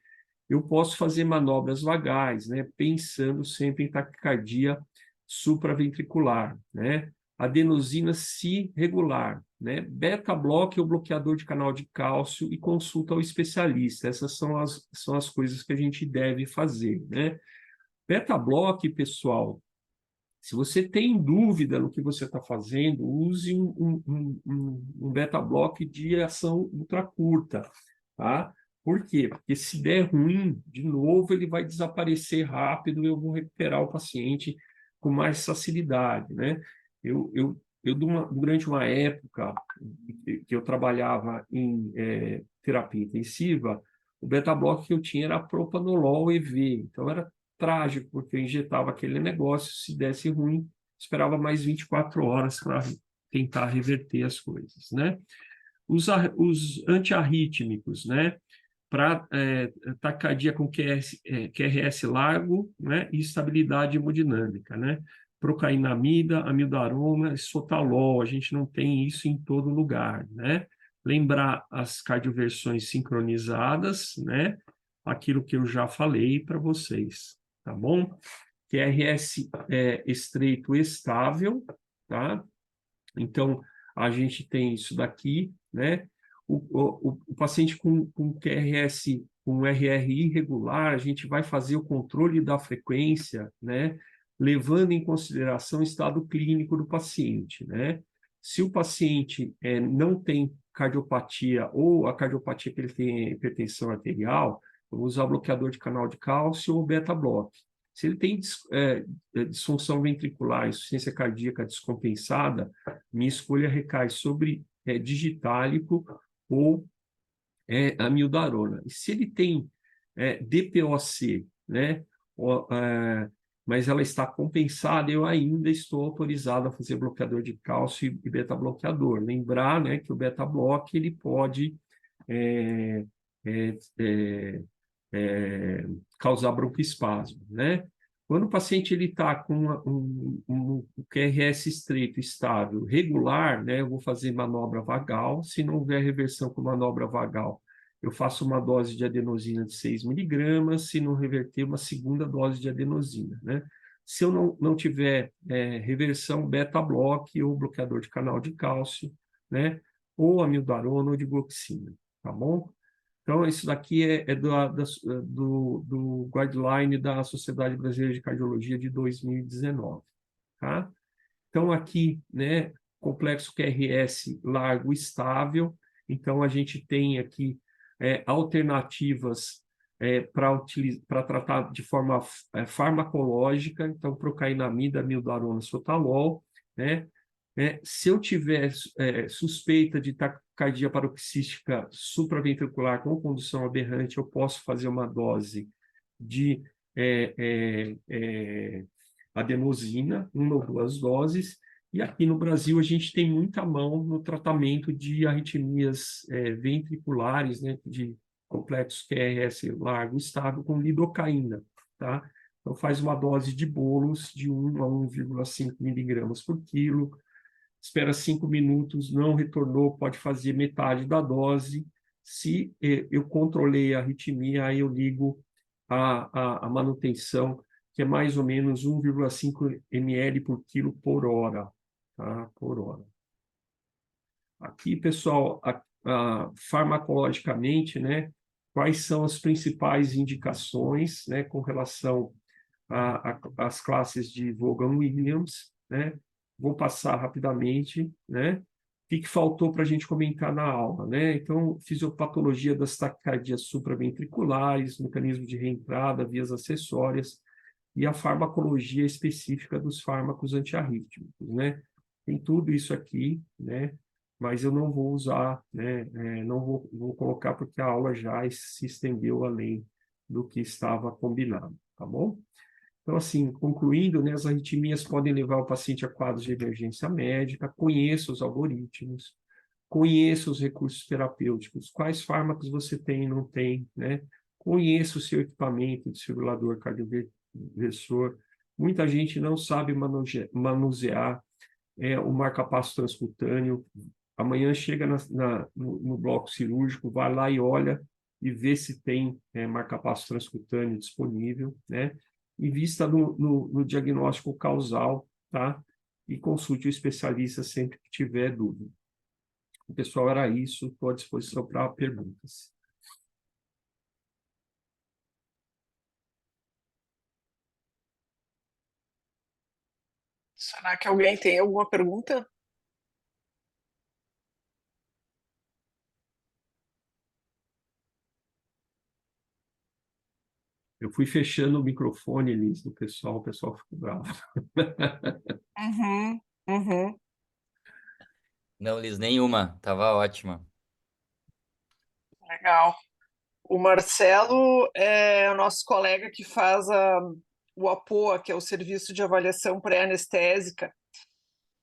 Eu posso fazer manobras vagais, né? Pensando sempre em taquicardia supraventricular, né? Adenosina se regular, né? Beta-bloque ou bloqueador de canal de cálcio e consulta ao especialista. Essas são as coisas que a gente deve fazer, né? Beta-bloque, pessoal, se você tem dúvida no que você está fazendo, use um beta-bloque de ação ultracurta, tá? Por quê? Porque se der ruim, de novo, ele vai desaparecer rápido e eu vou recuperar o paciente com mais facilidade, né? Durante uma época que eu trabalhava em terapia intensiva, o beta-bloque que eu tinha era propanolol EV, então era trágico, porque eu injetava aquele negócio, se desse ruim, esperava mais 24 horas para tentar reverter as coisas, né? Os antiarrítmicos, né? Para taquicardia com QRS largo, né? E estabilidade hemodinâmica, né? Procainamida, amiodarona, sotalol, a gente não tem isso em todo lugar, né? Lembrar as cardioversões sincronizadas, né? Aquilo que eu já falei para vocês, tá bom? QRS estreito estável, tá? Então, a gente tem isso daqui, né? O paciente com QRS, com RRI irregular, a gente vai fazer o controle da frequência, né? Levando em consideração o estado clínico do paciente, né? Se o paciente não tem cardiopatia ou a cardiopatia que ele tem é hipertensão arterial, eu vou usar bloqueador de canal de cálcio ou beta-bloque. Se ele tem disfunção ventricular, insuficiência cardíaca descompensada, minha escolha recai sobre digitálico ou amiodarona. E se ele tem DPOC, né, mas ela está compensada, eu ainda estou autorizado a fazer bloqueador de cálcio e beta-bloqueador. Lembrar, né, que o beta-bloque ele pode causar broncoespasmo, né? Quando o paciente está com um QRS estreito, estável, regular, né, eu vou fazer manobra vagal. Se não houver reversão com manobra vagal, eu faço uma dose de adenosina de 6 miligramas, se não reverter, uma segunda dose de adenosina, né? Se eu não tiver reversão, beta-bloque ou bloqueador de canal de cálcio, né? Ou amiodarona ou digoxina, tá bom? Então, isso daqui é do guideline da Sociedade Brasileira de Cardiologia de 2019, tá? Então, aqui, né, complexo QRS largo estável. Então, a gente tem aqui alternativas para tratar de forma farmacológica. Então, procainamida, amiodarona, sotalol, né? Se eu tiver suspeita de taquicardia paroxística supraventricular com condução aberrante, eu posso fazer uma dose de adenosina, 1 ou 2 doses, e aqui no Brasil a gente tem muita mão no tratamento de arritmias ventriculares, né, de complexo QRS largo estável com lidocaína, tá? Então, faz uma dose de bolos de 1 a 1,5 miligramas por quilo, espera 5 minutos, não retornou, pode fazer metade da dose. Se eu controlei a arritmia, aí eu ligo a manutenção, que é mais ou menos 1,5 ml por quilo por hora, tá? Por hora. Aqui, pessoal, farmacologicamente, né, quais são as principais indicações, né, com relação às classes de Vaughan-Williams, né? Vou passar rapidamente, né? O que faltou para a gente comentar na aula, né? Então, fisiopatologia das taquicardias supraventriculares, mecanismo de reentrada, vias acessórias e a farmacologia específica dos fármacos antiarrítmicos, né? Tem tudo isso aqui, né? Mas eu não vou usar, né? Não vou colocar porque a aula já se estendeu além do que estava combinado, tá bom? Então, assim, concluindo, né, as arritmias podem levar o paciente a quadros de emergência médica, conheça os algoritmos, conheça os recursos terapêuticos, quais fármacos você tem e não tem, né? Conheça o seu equipamento, desfibrilador cardioversor. Muita gente não sabe manusear o marca-passo transcutâneo. Amanhã chega no bloco cirúrgico, vai lá e olha e vê se tem marca-passo transcutâneo disponível, né? Invista no diagnóstico causal, tá? E consulte o especialista sempre que tiver dúvida. Pessoal, era isso. Estou à disposição para perguntas. Será que alguém tem alguma pergunta? Eu fui fechando o microfone, Elis, do pessoal, o pessoal ficou bravo. Uhum, uhum. Não, Liz, nenhuma. Tava ótima. Legal. O Marcelo é o nosso colega que faz o APOA, que é o Serviço de Avaliação Pré-Anestésica.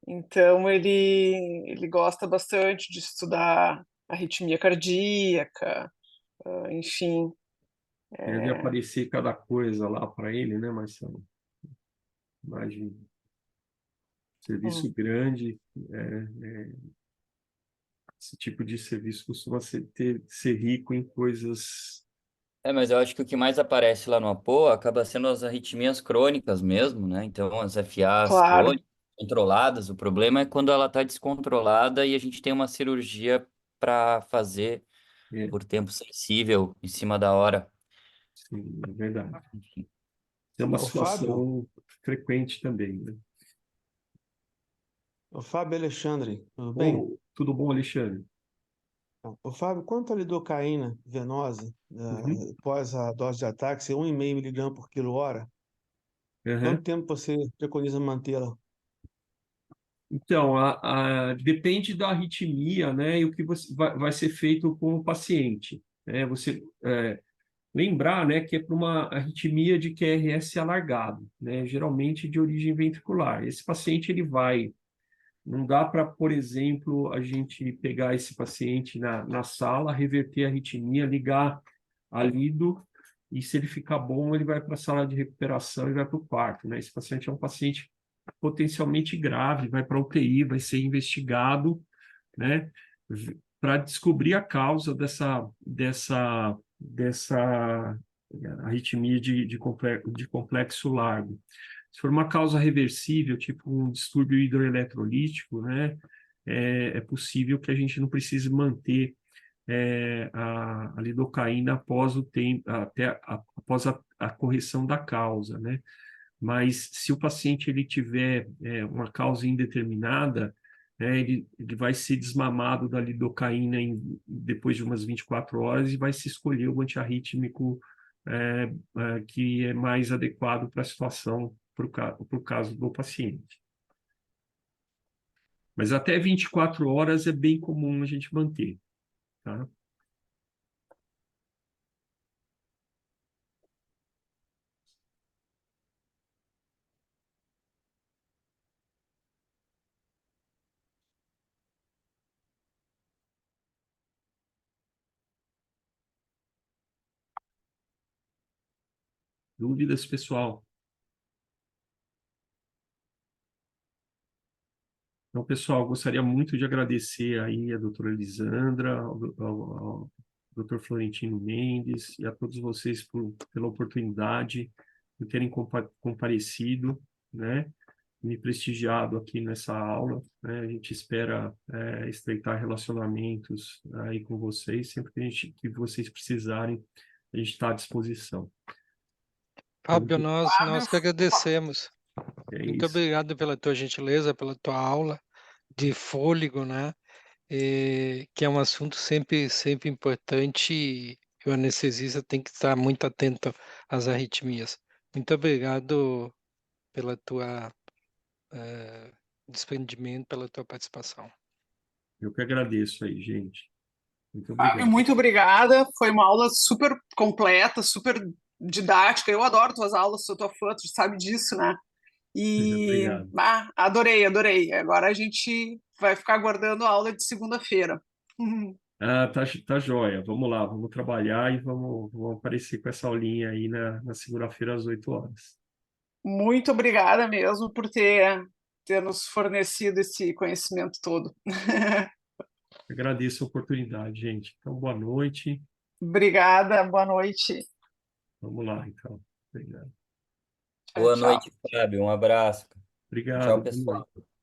Então, ele gosta bastante de estudar arritmia cardíaca, enfim. Deve aparecer cada coisa lá para ele, né, Marcelo? Imagina. Serviço grande, esse tipo de serviço costuma ser rico em coisas. Mas eu acho que o que mais aparece lá no APO acaba sendo as arritmias crônicas mesmo, né? Então, as FAs Claro. crônicas, controladas. O problema é quando ela está descontrolada e a gente tem uma cirurgia para fazer É, por tempo sensível, em cima da hora. sim, é verdade. Enfim. É uma Ô, Fábio, situação frequente também, né? ô Fábio Alexandre, tudo bem? Tudo bom, Alexandre? Ô Fábio, quanto a lidocaína venosa, Uhum. após a dose de ataque, ser 1,5 miligrama por quilo hora, quanto Uhum. tempo você preconiza mantê-la? Então, depende da arritmia, né, e o que vai ser feito com o paciente, né? Você lembrar, né, que é para uma arritmia de QRS alargado, né, geralmente de origem ventricular. Esse paciente não dá para, por exemplo, a gente pegar esse paciente na sala, reverter a arritmia, ligar a lido, e se ele ficar bom, ele vai para a sala de recuperação e vai para o quarto, né? Esse paciente é um paciente potencialmente grave, vai para a UTI, vai ser investigado, né, para descobrir a causa dessa arritmia de complexo largo. Se for uma causa reversível, tipo um distúrbio hidroeletrolítico, né, é possível que a gente não precise manter a lidocaína após o tempo, após a correção da causa, né? Mas se o paciente ele tiver uma causa indeterminada, ele vai ser desmamado da lidocaína depois de umas 24 horas e vai se escolher o antiarrítmico que é mais adequado para a situação, para o caso do paciente. Mas até 24 horas é bem comum a gente manter, tá? Dúvidas, pessoal? Então, pessoal, gostaria muito de agradecer aí a doutora Elisandra, ao doutor Florentino Mendes e a todos vocês pela oportunidade de terem comparecido, né? Me prestigiado aqui nessa aula, né? A gente espera estreitar relacionamentos aí com vocês, sempre que vocês precisarem, a gente está à disposição. Fábio, Então, nós que agradecemos. é Muito isso. obrigado pela tua gentileza, pela tua aula de fôlego, né? Que é um assunto sempre importante e o anestesista tem que estar muito atento às arritmias. Muito obrigado pela tua desprendimento, pela tua participação. Eu que agradeço aí, gente. Muito Fábio, obrigado. muito obrigada. Foi uma aula super completa, super didática. Eu adoro tuas aulas, sou tua fã, tu sabe disso, né? E Obrigado. adorei, adorei. Agora a gente vai ficar aguardando a aula de segunda-feira. Ah, tá joia. Vamos lá, vamos trabalhar e vamos aparecer com essa aulinha aí na segunda-feira às 8 horas. Muito obrigada mesmo por ter nos fornecido esse conhecimento todo. Agradeço a oportunidade, gente. Então, boa noite. Obrigada, boa noite. Vamos lá, então. Obrigado. Boa Tchau. noite, Fábio. Um abraço. Obrigado. Tchau, Boa pessoal. noite.